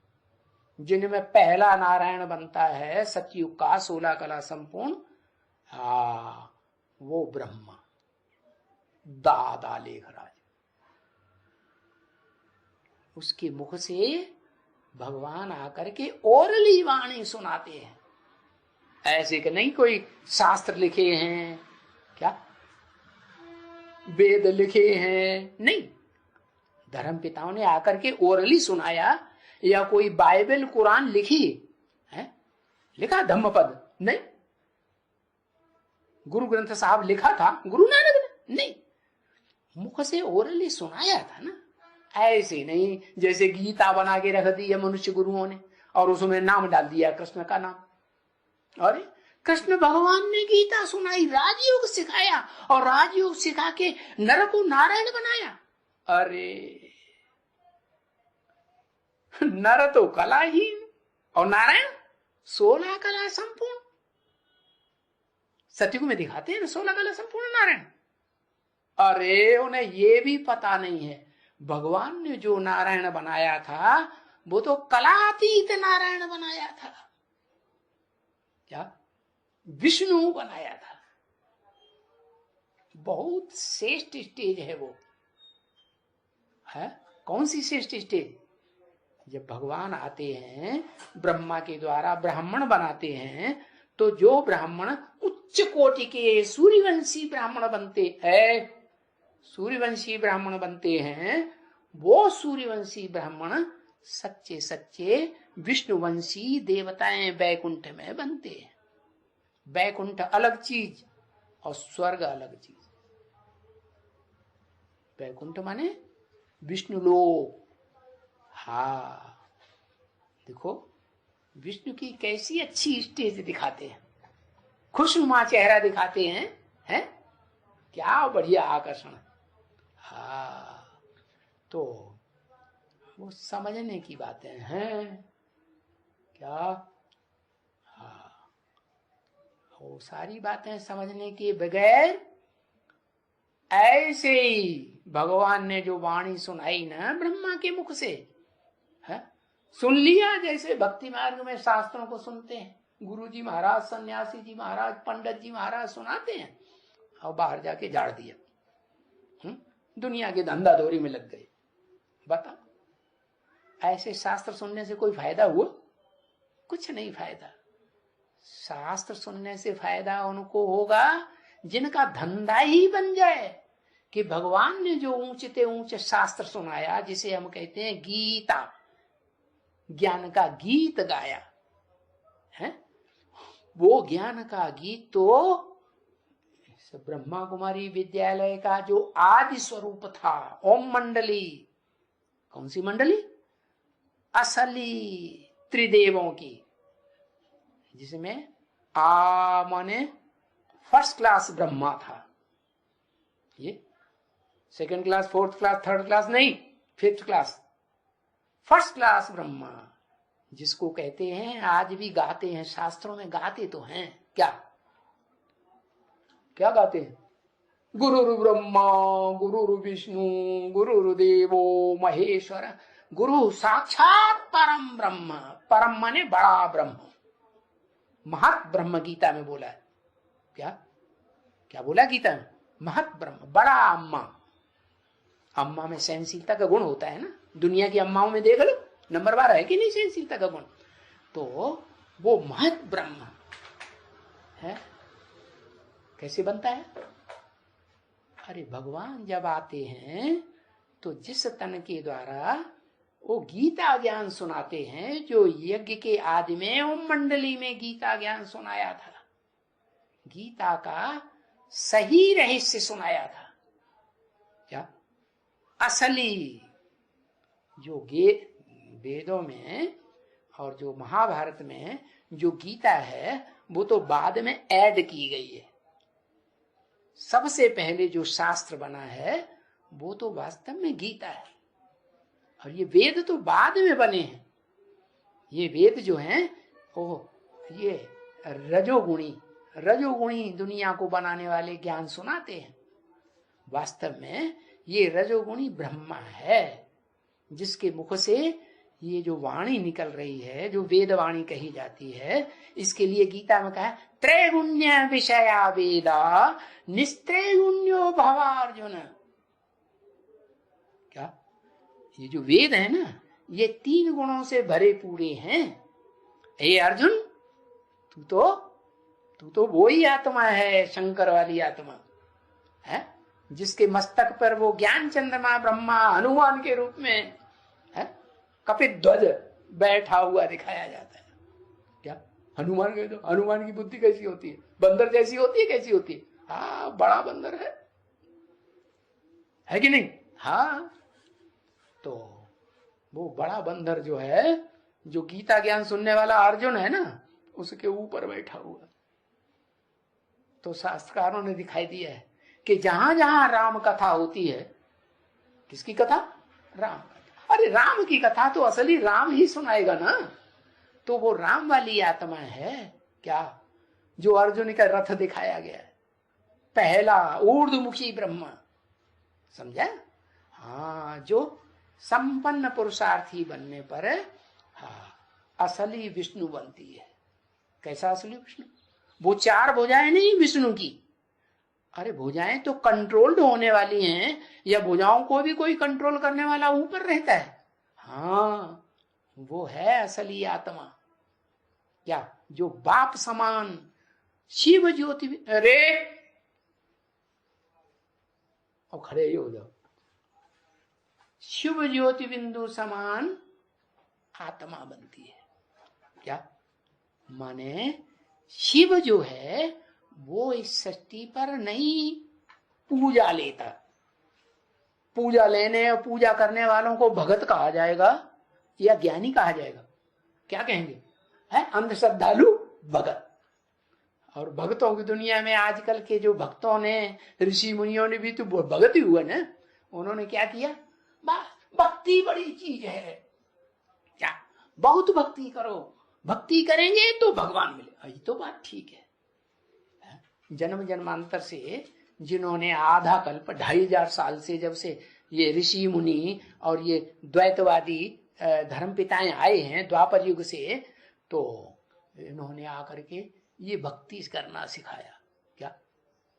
जिनमें पहला नारायण बनता है सतयुग का 16 कला संपूर्ण, वो ब्रह्मा दादा लेखराज। उसके मुख से भगवान आकर के ओरली वाणी सुनाते हैं, ऐसे कि नहीं कोई शास्त्र लिखे हैं, क्या वेद लिखे हैं, नहीं, धर्म पिताओं ने आकर के ओरली सुनाया। या कोई बाइबल कुरान लिखी है, लिखा धम्मपद, नहीं, गुरु ग्रंथ साहब लिखा था गुरु नानक ने, नहीं, मुख से ओरली सुनाया था ना। ऐसे नहीं जैसे गीता बना के रख दी है मनुष्य गुरुओं ने और उसमें नाम डाल दिया कृष्ण का नाम। अरे कृष्ण भगवान ने गीता सुनाई, राजयोग सिखाया, और राजयोग सिखा के नर को नारायण बनाया। अरे नर तो कलाहीन और नारायण 16 कला संपूर्ण। सतयुग में दिखाते हैं ना 16 कला संपूर्ण नारायण। अरे उन्हें ये भी पता नहीं है भगवान ने जो नारायण बनाया था वो तो कलातीत नारायण बनाया था। क्या विष्णु बनाया था। बहुत श्रेष्ठ स्टेज है वो, है कौन सी श्रेष्ठ स्टेज? जब भगवान आते हैं ब्रह्मा के द्वारा ब्राह्मण बनाते हैं, तो जो ब्राह्मण उच्च कोटि के सूर्यवंशी ब्राह्मण बनते हैं, सूर्यवंशी ब्राह्मण बनते हैं, वो सूर्यवंशी ब्राह्मण सच्चे सच्चे विष्णुवंशी देवताएं वैकुंठ में बनते हैं। वैकुंठ अलग चीज और स्वर्ग अलग चीज। वैकुंठ माने विष्णु लोक। देखो विष्णु की कैसी अच्छी स्टेज दिखाते हैं, खुशनुमा चेहरा दिखाते हैं, हैं? क्या बढ़िया आकर्षण। तो वो समझने की बातें हैं क्या। वो सारी बातें समझने के बगैर ऐसे ही भगवान ने जो वाणी सुनाई ना ब्रह्मा के मुख से, है सुन लिया। जैसे भक्ति मार्ग में शास्त्रों को सुनते हैं, गुरु जी महाराज, सन्यासी जी महाराज, पंडित जी महाराज सुनाते हैं और बाहर जाके झाड़ दिया, दुनिया के धंधा दौरी में लग गए। बता ऐसे शास्त्र सुनने से कोई फायदा हुआ? कुछ नहीं फायदा। शास्त्र सुनने से फायदा उनको होगा जिनका धंधा ही बन जाए कि भगवान ने जो ऊंचे ऊंचे शास्त्र सुनाया, जिसे हम कहते हैं गीता, ज्ञान का गीत गाया है, वो ज्ञान का गीत तो ब्रह्मा कुमारी विद्यालय का जो आदि स्वरूप था, ओम मंडली। कौन सी मंडली? असली त्रिदेवों की, जिसमें आ माने फर्स्ट क्लास ब्रह्मा था। ये second class, fourth class, third class नहीं, fifth class, first class Brahma, जिसको कहते हैं, आज भी गाते हैं, शास्त्रों में गाते तो हैं, क्या क्या गाते हैं? गुरुरु ब्रह्मा गुरुरु विष्णु गुरुरु देवो महेश्वर, गुरु साक्षात परम ब्रह्म। परम माने बड़ा ब्रह्म, महत ब्रह्म गीता में बोला है। क्या क्या बोला गीता में? महत ब्रह्म, बड़ा अम्मा। अम्मा में सहनशीलता का गुण होता है ना, दुनिया की अम्माओं में देख लो, नंबर 12 है कि नहीं सहनशीलता का गुण? तो वो महत ब्रह्म है। कैसे बनता है? अरे भगवान जब आते हैं तो जिस तन के द्वारा वो गीता ज्ञान सुनाते हैं, जो यज्ञ के आदि में ओम मंडली में गीता ज्ञान सुनाया था, गीता का सही रहस्य सुनाया था, क्या असली जो वेदों में और जो महाभारत में जो गीता है वो तो बाद में ऐड की गई है। सबसे पहले जो शास्त्र बना है वो तो वास्तव में गीता है, और ये वेद तो बाद में बने हैं। ये वेद जो हैं ये रजोगुणी दुनिया को बनाने वाले ज्ञान सुनाते हैं। वास्तव में ये रजोगुणी ब्रह्मा है, जिसके मुख से ये जो वाणी निकल रही है, जो वेद वाणी कही जाती है, इसके लिए गीता में कहा त्रैगुण्य विषया वेदा निस्त्रैगुण्यो भवार्जुन। क्या ये जो वेद है ना, ये 3 गुणों से भरे पूरे हैं। हे अर्जुन, तू तो वो ही आत्मा है, शंकर वाली आत्मा है, जिसके मस्तक पर वो ज्ञान चंद्रमा ब्रह्मा हनुमान के रूप में है, कपित ध्वज बैठा हुआ दिखाया जाता है। क्या हनुमान कह दो, हनुमान की बुद्धि कैसी होती है? बंदर जैसी होती है? कैसी होती है? हाँ, बड़ा बंदर है कि नहीं? हाँ, तो वो बड़ा बंदर जो है, जो गीता ज्ञान सुनने वाला अर्जुन है ना, उसके ऊपर बैठा हुआ। तो शास्त्रकारों ने दिखाई दिया है कि जहां जहां राम कथा होती है, किसकी कथा? राम कथा। अरे राम की कथा तो असली राम ही सुनाएगा ना, तो वो राम वाली आत्मा है क्या, जो अर्जुन का रथ दिखाया गया है, पहला ऊर्ध्वमुखी ब्रह्मा, समझा? हाँ, जो संपन्न पुरुषार्थी बनने पर हाँ असली विष्णु बनती है। कैसा असली विष्णु? वो 4 भुजाएं नहीं विष्णु की। अरे भुजाएं तो कंट्रोल्ड होने वाली हैं, या भुजाओं को भी कोई कंट्रोल करने वाला ऊपर रहता है? हाँ, वो है असली आत्मा। क्या? जो बाप समान शिव ज्योति। अरे और खड़े ही हो जाओ। शिव ज्योति बिंदु समान आत्मा बनती है। क्या माने? शिव जो है वो इस सृष्टि पर नहीं पूजा लेता। पूजा लेने और पूजा करने वालों को भगत कहा जाएगा या ज्ञानी कहा जाएगा? क्या कहेंगे? है अंधश्रद्धालु भगत। और भक्तों की दुनिया में आजकल के जो भक्तों ने, ऋषि मुनियों ने भी तो भगत ही हुआ ना। उन्होंने क्या किया? भक्ति बड़ी चीज है, क्या बहुत भक्ति करो, भक्ति करेंगे तो भगवान मिले। ये तो बात ठीक है। जन्म जन्मांतर से जिन्होंने आधा कल्प 2500 साल से, जब से ये ऋषि मुनि और ये द्वैतवादी धर्म पिताएं आए हैं द्वापर युग से, तो इन्होंने आकर के ये भक्ति करना सिखाया। क्या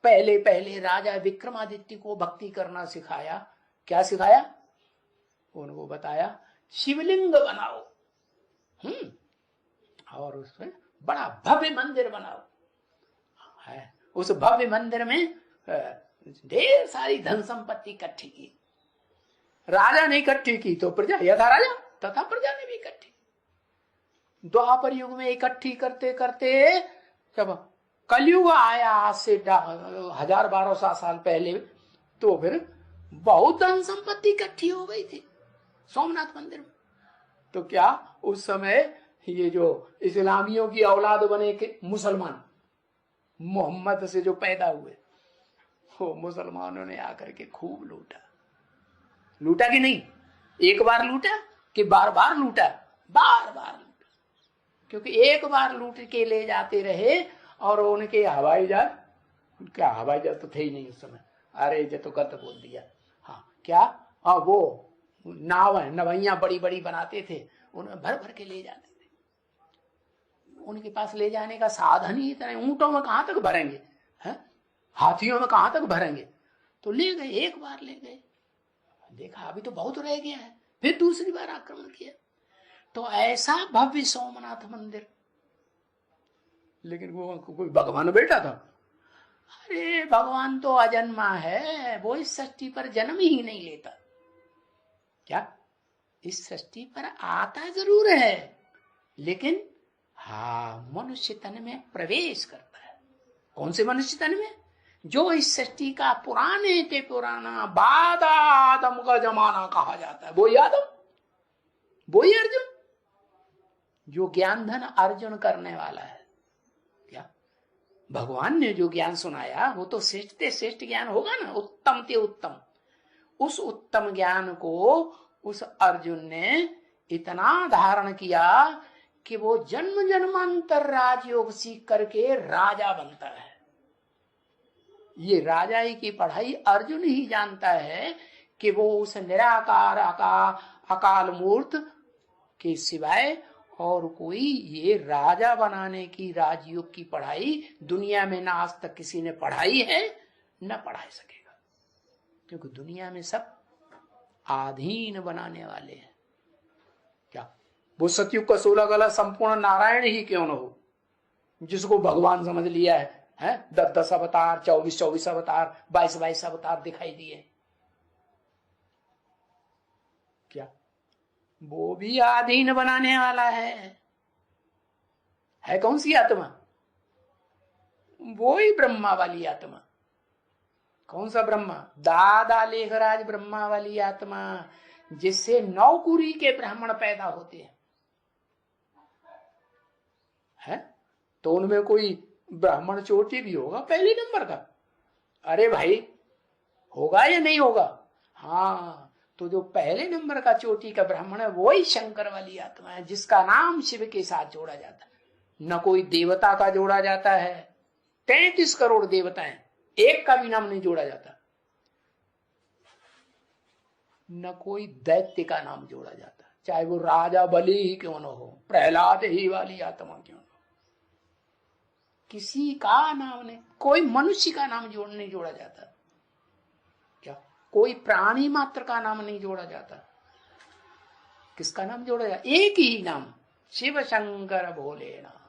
पहले पहले राजा विक्रमादित्य को भक्ति करना सिखाया। क्या सिखाया? उनको बताया शिवलिंग बनाओ, और उसमें बड़ा भव्य मंदिर बनाओ है। उस भव्य मंदिर में ढेर सारी धन संपत्ति इकट्ठी की। राजा ने इकट्ठी की तो प्रजा, यथा राजा तथा प्रजा ने भी इकट्ठी। द्वापर युग में इकट्ठी करते करते जब कलयुग आया आज से 1000-1200 साल पहले, तो फिर बहुत धन संपत्ति इकट्ठी हो गई थी सोमनाथ मंदिर में। तो क्या उस समय ये जो इस्लामियों की औलाद बने के मुसलमान, मोहम्मद से जो पैदा हुए, वो मुसलमानों ने आकर के खूब लूटा। लूटा कि नहीं? एक बार लूटा कि बार बार लूटा? बार बार लूटा, क्योंकि एक बार लूट के ले जाते रहे। और उनके हवाई जहाज, क्या हवाई जहाज तो थे ही नहीं उस समय, अरे ये तो गलत बोल दिया। हाँ क्या, हाँ वो नाव है, नवैया बड़ी बड़ी बनाते थे, उन्हें भर भर के ले जाते थे। उनके पास ले जाने का साधन ही इतना, ऊंटों में कहां तक भरेंगे, है हाथियों में कहां तक भरेंगे। तो ले गए, एक बार ले गए, देखा अभी तो बहुत रह गया है, फिर दूसरी बार आक्रमण किया। तो ऐसा भव्य सोमनाथ मंदिर, लेकिन वो कोई भगवान बैठा था? अरे भगवान तो अजन्मा है, वो इस सृष्टि पर जन्म ही नहीं लेता। क्या इस सृष्टि पर आता जरूर है, लेकिन हाँ मनुष्य तन में प्रवेश करता है। कौन से मनुष्य तन में? जो इस सृष्टि का पुराने ते पुराना बाद आदम का जमाना कहा जाता है, वही आदम, वही अर्जुन, जो ज्ञान धन अर्जुन करने वाला है। क्या भगवान ने जो ज्ञान सुनाया वो तो श्रेष्ठ ते श्रेष्ठ ज्ञान होगा ना, उत्तम ते उत्तम। उस उत्तम ज्ञान को उस अर्जुन ने इतना धारण किया कि वो जन्म जन्मांतर राजयोग सीख करके राजा बनता है। ये राजाई की पढ़ाई अर्जुन ही जानता है कि वो उस निराकार अकाल मूर्त के सिवाय और कोई ये राजा बनाने की राजयोग की पढ़ाई दुनिया में ना आज तक किसी ने पढ़ाई है, न पढ़ा सकेगा। क्योंकि दुनिया में सब आधीन बनाने वाले हैं। क्या वो सतयुग का 16 कला संपूर्ण नारायण ही क्यों न हो, जिसको भगवान समझ लिया है 10-10 अवतार, 24-24 अवतार, 22-22 अवतार दिखाई दिए। क्या वो भी आधीन बनाने वाला है कौन सी आत्मा? वो ही ब्रह्मा वाली आत्मा। कौन सा ब्रह्मा? दादा लेखराज ब्रह्मा वाली आत्मा, जिससे नौकुरी के ब्राह्मण पैदा होते हैं। तो उनमें कोई ब्राह्मण चोटी भी होगा पहले नंबर का? अरे भाई होगा या नहीं होगा? हाँ, तो जो पहले नंबर का चोटी का ब्राह्मण है वही शंकर वाली आत्मा है, जिसका नाम शिव के साथ जोड़ा जाता है। न कोई देवता का जोड़ा जाता है, 33 करोड़ देवता हैं, एक का भी नाम नहीं जोड़ा जाता। न कोई दैत्य का नाम जोड़ा जाता, चाहे वो राजा बलि ही क्यों न हो, प्रहलाद ही वाली आत्मा क्यों न हो, किसी का नाम नहीं, कोई मनुष्य का नाम नहीं जोड़ा जाता। क्या कोई प्राणी मात्र का नाम नहीं जोड़ा जाता? किसका नाम जोड़ा जाता? एक ही नाम, शिव शंकर भोले नाम।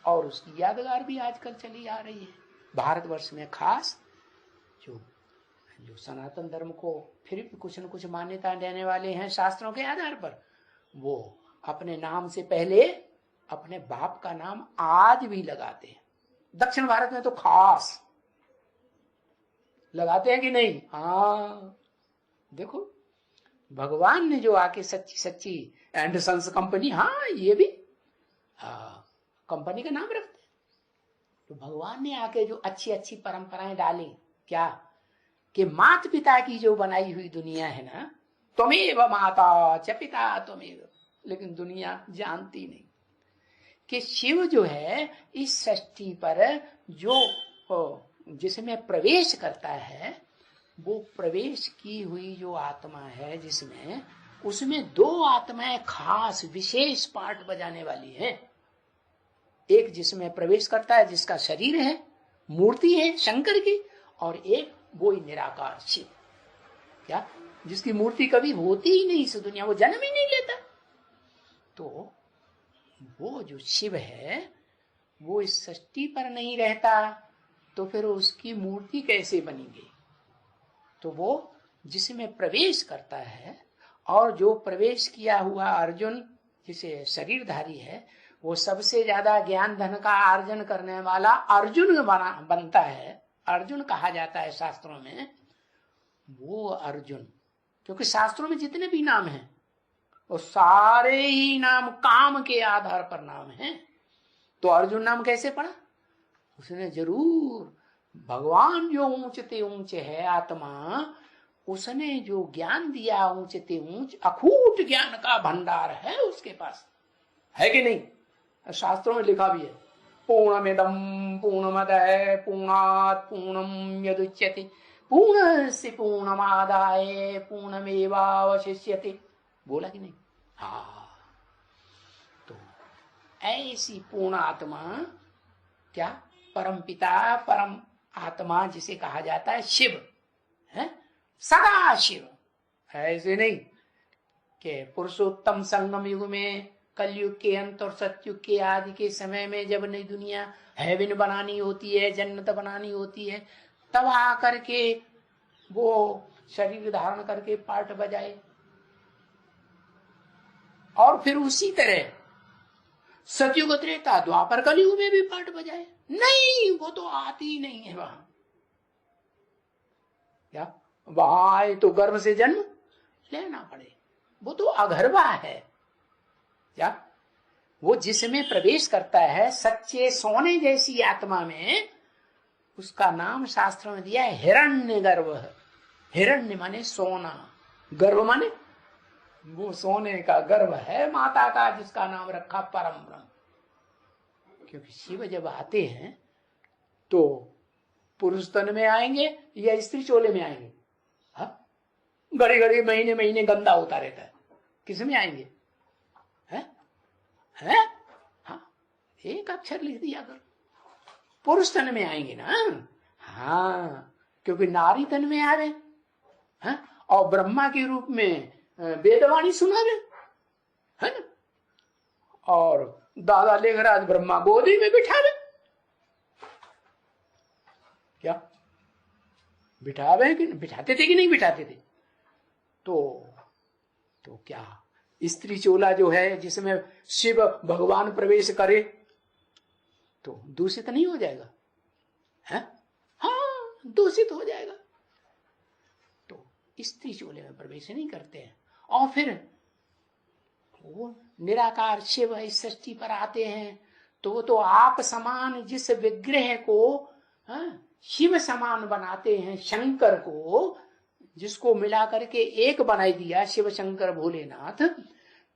और उसकी यादगार भी आजकल चली आ रही है भारतवर्ष में, खास जो सनातन धर्म को फिर भी कुछ न कुछ मान्यता देने वाले हैं शास्त्रों के आधार पर, वो अपने नाम से पहले अपने बाप का नाम आज भी लगाते हैं। दक्षिण भारत में तो खास लगाते हैं कि नहीं? हाँ देखो, भगवान ने जो आके सच्ची सच्ची एंडरसन्स कंपनी, हाँ ये भी कंपनी का नाम रखते हैं। तो भगवान ने आके जो अच्छी अच्छी परंपराएं डाली, क्या कि माता पिता की जो बनाई हुई दुनिया है ना, त्वमेव माता च पिता त्वमेव, लेकिन दुनिया जानती नहीं कि शिव जो है इस सृष्टि पर जो जिसमें प्रवेश करता है, वो प्रवेश की हुई जो आत्मा है जिसमें, उसमें दो आत्माएं खास विशेष पार्ट बजाने वाली है। एक जिसमें प्रवेश करता है जिसका शरीर है, मूर्ति है शंकर की, और एक वो ही निराकार शिव, क्या जिसकी मूर्ति कभी होती ही नहीं इस दुनिया, वो जन्म ही नहीं लेता। तो वो जो शिव है वो इस सृष्टि पर नहीं रहता, तो फिर उसकी मूर्ति कैसे बनेगी? तो वो जिसमें प्रवेश करता है, और जो प्रवेश किया हुआ अर्जुन जिसे शरीरधारी है, वो सबसे ज्यादा ज्ञान धन का अर्जन करने वाला अर्जुन बनता है, अर्जुन कहा जाता है शास्त्रों में। वो अर्जुन, क्योंकि शास्त्रों में जितने भी नाम हैं वो सारे ही नाम काम के आधार पर नाम हैं। तो अर्जुन नाम कैसे पड़ा? उसने जरूर भगवान जो ऊंचते ऊंचे है आत्मा, उसने जो ज्ञान दिया ऊंचते ऊंच अखूट ज्ञान का भंडार है उसके पास, है कि नहीं? शास्त्रों में लिखा भी है, पूर्णमिदं पूर्णमदः पूर्णात् पूर्णम यदुच्यते पूर्णस्य पूर्णमादाय पूर्णमेवावशिष्यते। बोला कि नहीं? हाँ, तो ऐसी पूर्ण आत्मा, क्या परम पिता परम आत्मा जिसे कहा जाता है शिव है, सदा शिव। ऐसे नहीं कि पुरुषोत्तम संगम युग में, कलयुग के अंत और सतयुग के आदि के समय में जब नई दुनिया हेवन बनानी होती है, जन्नत बनानी होती है, तब आकर के वो शरीर धारण करके पाठ बजाए, और फिर उसी तरह सतयुग त्रेता द्वापर कलयुग में भी पाठ बजाए। नहीं, वो तो आती नहीं है वहां। क्या वहां आए तो गर्भ से जन्म लेना पड़े, वो तो अगर्भा है। क्या वो जिसमें प्रवेश करता है सच्चे सोने जैसी आत्मा में, उसका नाम शास्त्र में दिया है हिरण्य गर्भ। हिरण्य माने सोना, गर्भ माने वो सोने का गर्भ है माता का, जिसका नाम रखा परम ब्रह्म। क्योंकि शिव जब आते हैं तो पुरुष तन में आएंगे या स्त्री चोले में आएंगे? हाँ, घड़ी घड़ी महीने महीने गंदा होता रहता है, किस में आएंगे? है? हाँ, एक अक्षर लिख दिया करो, पुरुष तन में आएंगे ना। हाँ, क्योंकि नारी तन में आ रहे हैं और ब्रह्मा के रूप में वेदवाणी सुनावे है ना, और दादा लेखराज ब्रह्मा गोदी में बिठावे। क्या बिठावे कि बिठाते थे कि नहीं बिठाते थे? तो क्या स्त्री चोला जो है जिसमें शिव भगवान प्रवेश करे तो दूषित नहीं हो जाएगा? है? हाँ, दूषित हो जाएगा। तो स्त्री चोले में प्रवेश नहीं करते हैं। और फिर वो निराकार शिव इस सृष्टि पर आते हैं तो वो तो आप समान जिस विग्रह को शिव समान बनाते हैं, शंकर को, जिसको मिला करके एक बनाई दिया शिव शंकर भोलेनाथ,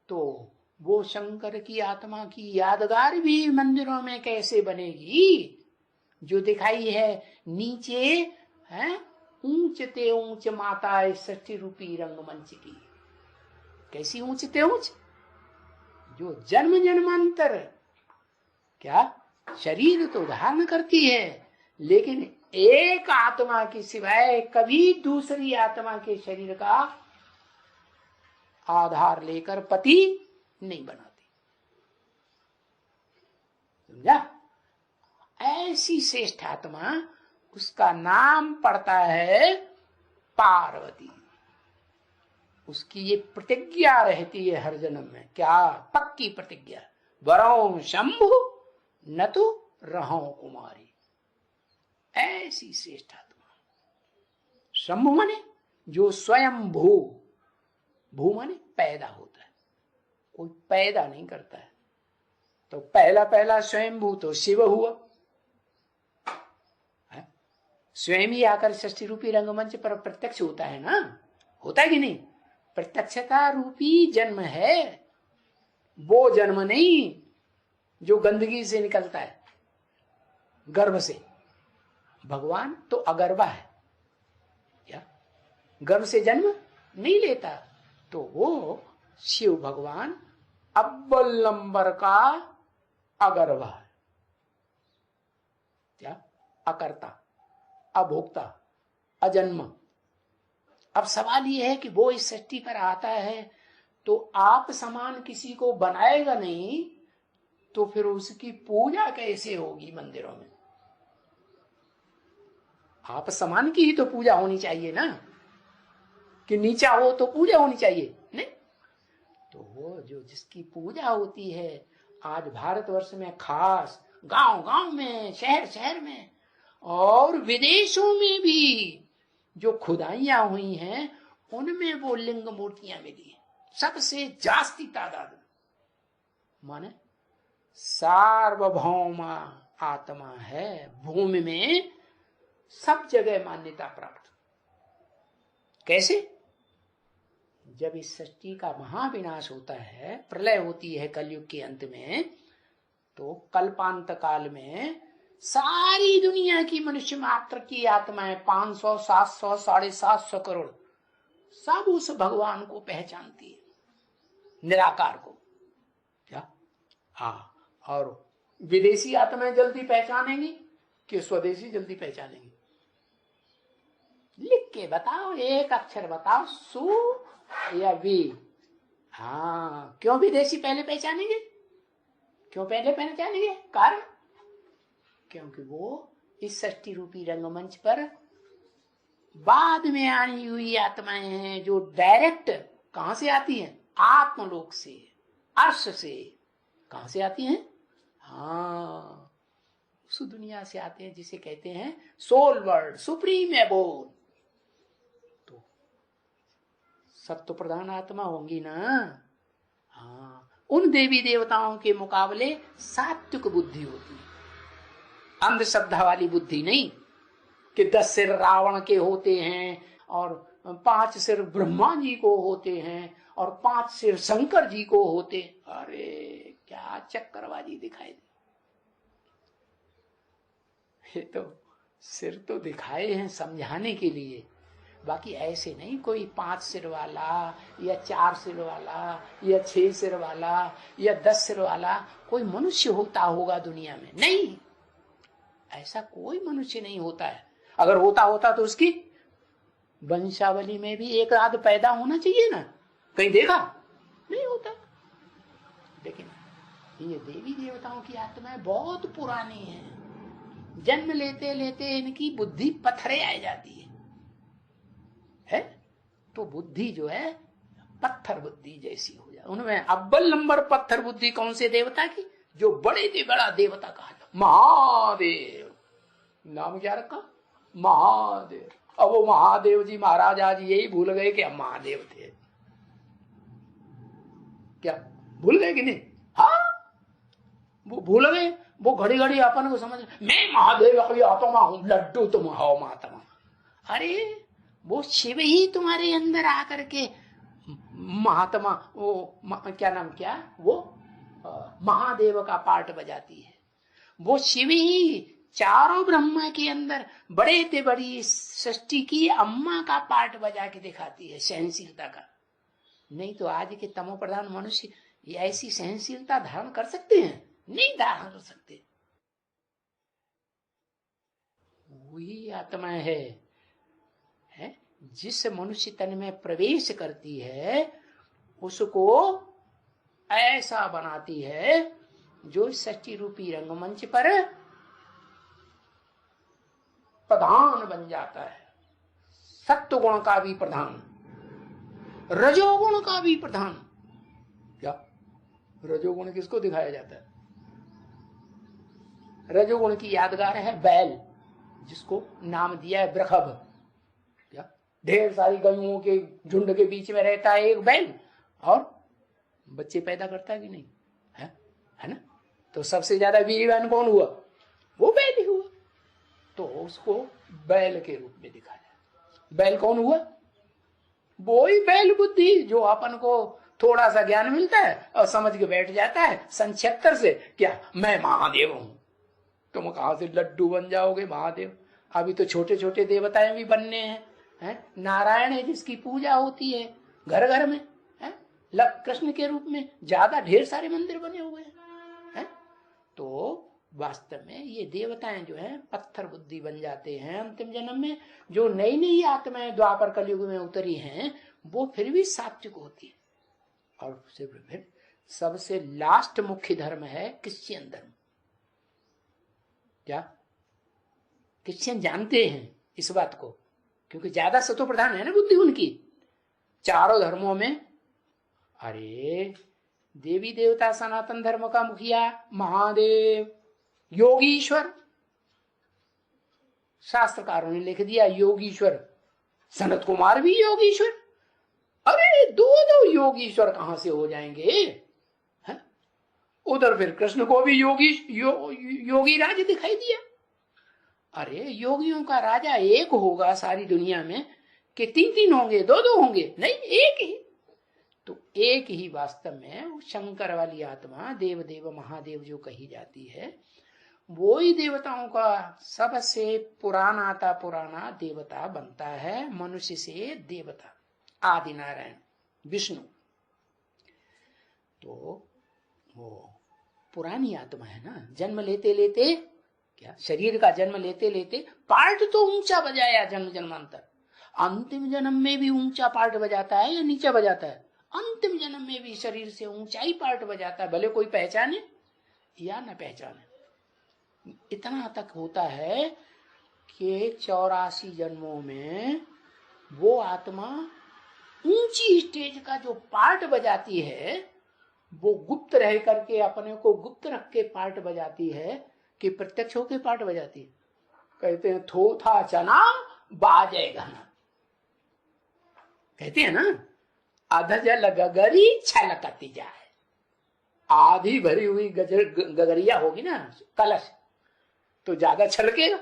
तो वो शंकर की आत्मा की यादगार भी मंदिरों में कैसे बनेगी? जो दिखाई है नीचे है ऊंचते ऊंच माता सृष्टि रूपी रंगमंच की। कैसी ऊंचते ऊंच? जो जन्म जन्मांतर क्या शरीर तो धारण करती है, लेकिन एक आत्मा के सिवाय कभी दूसरी आत्मा के शरीर का आधार लेकर पति नहीं बनाती। समझा? ऐसी श्रेष्ठ आत्मा, उसका नाम पड़ता है पार्वती। उसकी ये प्रतिज्ञा रहती है हर जन्म में, क्या पक्की प्रतिज्ञा, वरों शंभु न तो रहो कुमारी। ऐसी श्रेष्ठ आत्मा। शंभु माने जो स्वयं भू, भू माने पैदा होता है, कोई पैदा नहीं करता है। तो पहला स्वयं भू तो शिव हुआ, स्वयं ही आकर षष्ठी रूपी रंगमंच पर प्रत्यक्ष होता है ना, होता है कि नहीं? प्रत्यक्षता रूपी जन्म है, वो जन्म नहीं जो गंदगी से निकलता है गर्भ से। भगवान तो अगर्भा है, क्या गर्भ से जन्म नहीं लेता। तो वो शिव भगवान अव्वल नंबर का अगर्भा है, क्या अकर्ता, अभोक्ता, अजन्म। अब सवाल यह है कि वो इस सृष्टि पर आता है तो आप समान किसी को बनाएगा नहीं, तो फिर उसकी पूजा कैसे होगी मंदिरों में? आप समान की ही तो पूजा होनी चाहिए ना, कि नीचा हो तो पूजा होनी चाहिए नहीं। तो वो जो जिसकी पूजा होती है आज भारतवर्ष में खास, गांव गांव में, शहर शहर में और विदेशों में भी जो खुदाइयां हुई हैं उनमें वो लिंग मूर्तियां मिली, सबसे जास्ती तादाद में। माने सार्वभौम आत्मा है, भूमि में सब जगह मान्यता प्राप्त। कैसे? जब इस सृष्टि का महाविनाश होता है, प्रलय होती है कलयुग के अंत में, तो कल्पांत काल में सारी दुनिया की मनुष्य मात्र की आत्माएं 500, 700, 750 करोड़ सब उस भगवान को पहचानती है, निराकार को। क्या? हाँ। और विदेशी आत्माएं जल्दी पहचानेंगी कि स्वदेशी जल्दी पहचानेंगी? लिख के बताओ, एक अक्षर बताओ, सु या वी। हाँ, क्यों विदेशी पहले पहचानेंगे? क्यों पहले पहचानेंगे? कारण क्योंकि वो इस सृष्टि रूपी रंगमंच पर बाद में आई हुई आत्माएं हैं, जो डायरेक्ट कहां से आती हैं? आत्मलोक से, अर्श से। कहां से आती हैं? हाँ, उस दुनिया से आते हैं जिसे कहते हैं सोल वर्ल्ड, सुप्रीम एबोर्ड। तो सत्व प्रधान आत्मा होंगी ना। हाँ, उन देवी देवताओं के मुकाबले सात्विक बुद्धि होती है, अंधश्रद्धा वाली बुद्धि नहीं कि 10 सिर रावण के होते हैं और 5 सिर ब्रह्मा जी को होते हैं और 5 सिर शंकर जी को होते। अरे क्या चक्करबाजी दिखाई दे। ये तो सिर तो दिखाए हैं समझाने के लिए, बाकी ऐसे नहीं कोई 5 सिर वाला या 4 सिर वाला या 6 सिर वाला या 10 सिर वाला कोई मनुष्य होता होगा दुनिया में। नहीं, ऐसा कोई मनुष्य नहीं होता है। अगर होता तो उसकी वंशावली में भी एक आध पैदा होना चाहिए ना, कहीं देखा? नहीं होता। लेकिन ये देवी देवताओं की आत्माएं बहुत पुरानी हैं, जन्म लेते लेते इनकी बुद्धि पत्थरे आ जाती है? तो बुद्धि जो है पत्थर बुद्धि जैसी हो जाए। उनमें अव्वल नंबर पत्थर बुद्धि कौन से देवता की? जो बड़े से बड़ा देवता कहा था, महादेव। नाम क्या रखा? महादेव। अब वो महादेव जी महाराज आज यही भूल गए कि हम महादेव थे। क्या भूल गए कि नहीं? हाँ, वो भूल गए। वो घड़ी घड़ी अपन को समझ, मैं महादेव अभी आत्मा हूं, लड्डू तुम हो महात्मा। अरे वो शिव ही तुम्हारे अंदर आकर के महात्मा, वो क्या नाम, क्या वो महादेव का पार्ट बजाती है। वो शिव ही चारों ब्रह्मा के अंदर बड़े से बड़ी सृष्टि की अम्मा का पार्ट बजा के दिखाती है, सहनशीलता का। नहीं तो आज के तमो प्रधान मनुष्य ये ऐसी सहनशीलता धारण कर सकते हैं? नहीं धारण कर सकते। वही आत्मा है जिस मनुष्य तन में प्रवेश करती है उसको ऐसा बनाती है जो सृष्टि रूपी रंगमंच पर प्रधान बन जाता है। सत्व गुण का भी प्रधान, रजोगुण का भी प्रधान। क्या रजोगुण किसको दिखाया जाता है? रजोगुण की यादगार है बैल, जिसको नाम दिया है वृषभ। क्या ढेर सारी गायों के झुंड के बीच में रहता है एक बैल और बच्चे पैदा करता है कि नहीं? है ना? तो सबसे ज्यादा वीरवान कौन हुआ? वो बैल ही हुआ। तो उसको बैल के रूप में दिखाया। बैल कौन हुआ? वो ही बैल बुद्धि जो अपन को थोड़ा सा ज्ञान मिलता है और समझ के बैठ जाता है संक्षेप्तर से, क्या मैं महादेव हूं। तुम कहां से लड्डू बन जाओगे महादेव? अभी तो छोटे छोटे देवताएं भी बनने हैं। नारायण है जिसकी पूजा होती है घर घर में, कृष्ण के रूप में ज्यादा ढेर सारे मंदिर बने हुए हैं। तो वास्तव में ये देवताएं जो हैं पत्थर बुद्धि बन जाते हैं अंतिम जन्म में। जो नई नई आत्माएं द्वापर कलयुग में उतरी हैं वो फिर भी सात्विक होती है। और फिर सबसे लास्ट मुख्य धर्म है क्रिश्चियन धर्म। क्या क्रिश्चियन जानते हैं इस बात को? क्योंकि ज्यादा सत्व प्रधान है ना बुद्धि उनकी चारों धर्मों में। अरे देवी देवता सनातन धर्म का मुखिया महादेव, योगीश्वर, शास्त्रकारों ने लिख दिया योगीश्वर। सनत कुमार भी योगीश्वर। अरे दो दो योगीश्वर कहां से हो जाएंगे? है? उधर फिर कृष्ण को भी योगी राज दिखाई दिया। अरे योगियों का राजा एक होगा सारी दुनिया में कि तीन तीन होंगे, दो दो होंगे? नहीं, एक ही। तो एक ही वास्तव में शंकर वाली आत्मा देव देव महादेव जो कही जाती है, वो ही देवताओं का सबसे पुराना देवता बनता है, मनुष्य से देवता आदि नारायण विष्णु। तो वो पुरानी आत्मा है ना, जन्म लेते लेते क्या शरीर का जन्म लेते लेते पार्ट तो ऊंचा बजाया जन्म जन्मांतर, अंतिम जन्म में भी ऊंचा पार्ट बजाता है या नीचा बजाता है? अंतिम जन्म में भी शरीर से ऊंचाई पार्ट बजाता है, भले कोई पहचाने या न पहचाने। इतना तक होता है कि 84 जन्मों में वो आत्मा ऊंची स्टेज का जो पार्ट बजाती है, वो गुप्त रह करके अपने को गुप्त रख के पार्ट बजाती है कि प्रत्यक्ष होके पार्ट बजाती है। कहते हैं थो था चना बाजे गाना, कहते हैं ना, अधजल गगरी छलकती जाए। आधी भरी हुई गगरिया होगी ना कलश, तो ज्यादा छलकेगा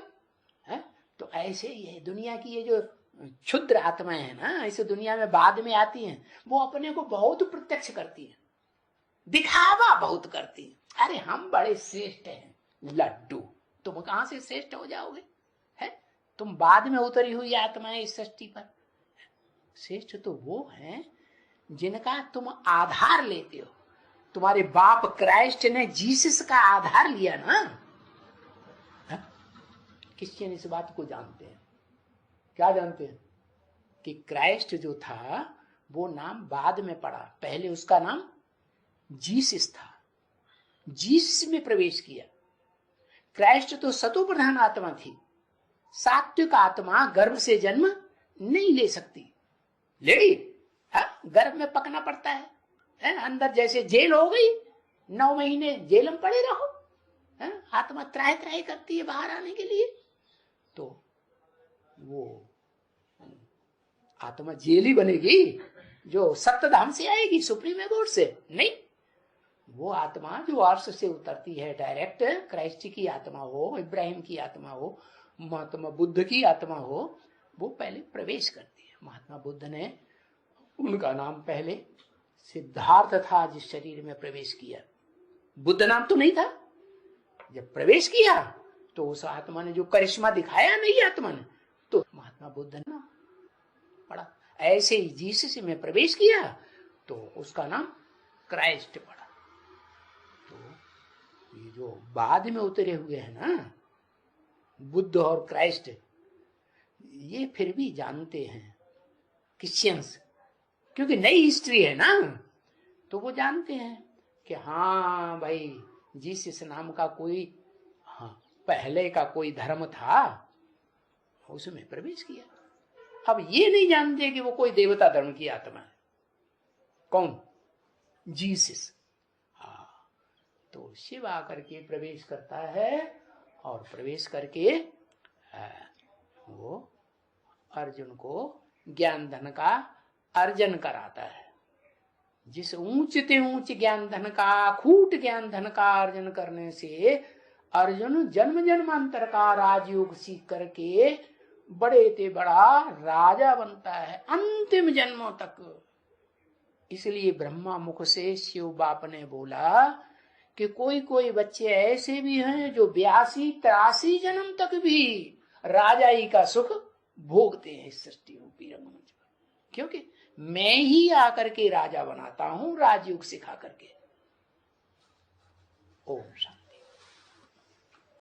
है। तो ऐसे ही है दुनिया की ये जो क्षुद्र आत्माएं है ना, इस दुनिया में बाद में आती हैं, वो अपने को बहुत प्रत्यक्ष करती है, दिखावा बहुत करती है। अरे हम बड़े श्रेष्ठ हैं लड्डू, तुम कहां से श्रेष्ठ हो जाओगे? है तुम बाद में उतरी हुई आत्माएं इस सृष्टि पर। श्रेष्ठ तो वो हैं जिनका तुम आधार लेते हो। तुम्हारे बाप क्राइस्ट ने जीसस का आधार लिया ना। क्रिश्चियन इस बात को जानते हैं। क्या जानते हैं? कि क्राइस्ट जो था वो नाम बाद में पड़ा, पहले उसका नाम जीसस था। जीसस में प्रवेश किया। क्राइस्ट तो सतो प्रधान आत्मा थी। सात्विक आत्मा गर्भ से जन्म नहीं ले सकती, लेगी गर्भ में पकना पड़ता है। अंदर जैसे जेल हो गई, 9 महीने जेल में पड़े रहो, आत्मा त्राही त्राही करती है बाहर आने के लिए। तो वो आत्मा जेल ही बनेगी जो सप्तधाम से आएगी, सुप्रीम एबोर्ड से नहीं। वो आत्मा जो अर्श से उतरती है डायरेक्ट, क्राइस्ट की आत्मा हो, इब्राहिम की आत्मा हो, महात्मा बुद्ध की आत्मा हो, वो पहले प्रवेश करती है। महात्मा बुद्ध ने, उनका नाम पहले सिद्धार्थ था जिस शरीर में प्रवेश किया, बुद्ध नाम तो नहीं था। जब प्रवेश किया तो उस आत्मा ने जो करिश्मा दिखाया नहीं आत्मा ने, तो महात्मा बुद्ध ने पड़ा। ऐसे ही जीसस में प्रवेश किया तो उसका नाम क्राइस्ट पड़ा। तो ये जो बाद में उतरे हुए हैं ना बुद्ध और क्राइस्ट, ये फिर भी जानते हैं क्रिश्चियंस, क्योंकि नई हिस्ट्री है ना, तो वो जानते हैं कि हाँ भाई जीसस नाम का कोई पहले का कोई धर्म था, उसमें प्रवेश किया। अब ये नहीं जानते कि वो कोई देवता धर्म की आत्मा है। कौन? जीसस। तो शिव आकर के प्रवेश करता है और प्रवेश करके वो अर्जुन को ज्ञान धन का अर्जन कराता है। जिस ऊंच ते ऊंच ज्ञान धन का, खूट ज्ञान धन का अर्जन करने से अर्जुन जन्म जन्मांतर का राजयोग सीख करके बड़े ते बड़ा राजा बनता है अंतिम जन्मों तक। इसलिए ब्रह्मा मुख से शिव बाप ने बोला कि कोई कोई बच्चे ऐसे भी हैं जो 82-83 जन्म तक भी राजाई का सुख भोगते हैं इस सृष्टि रूपी रंगमंच पर, क्योंकि मैं ही आकर के राजा बनाता हूं राजयोग सिखा करके। ओम शांति।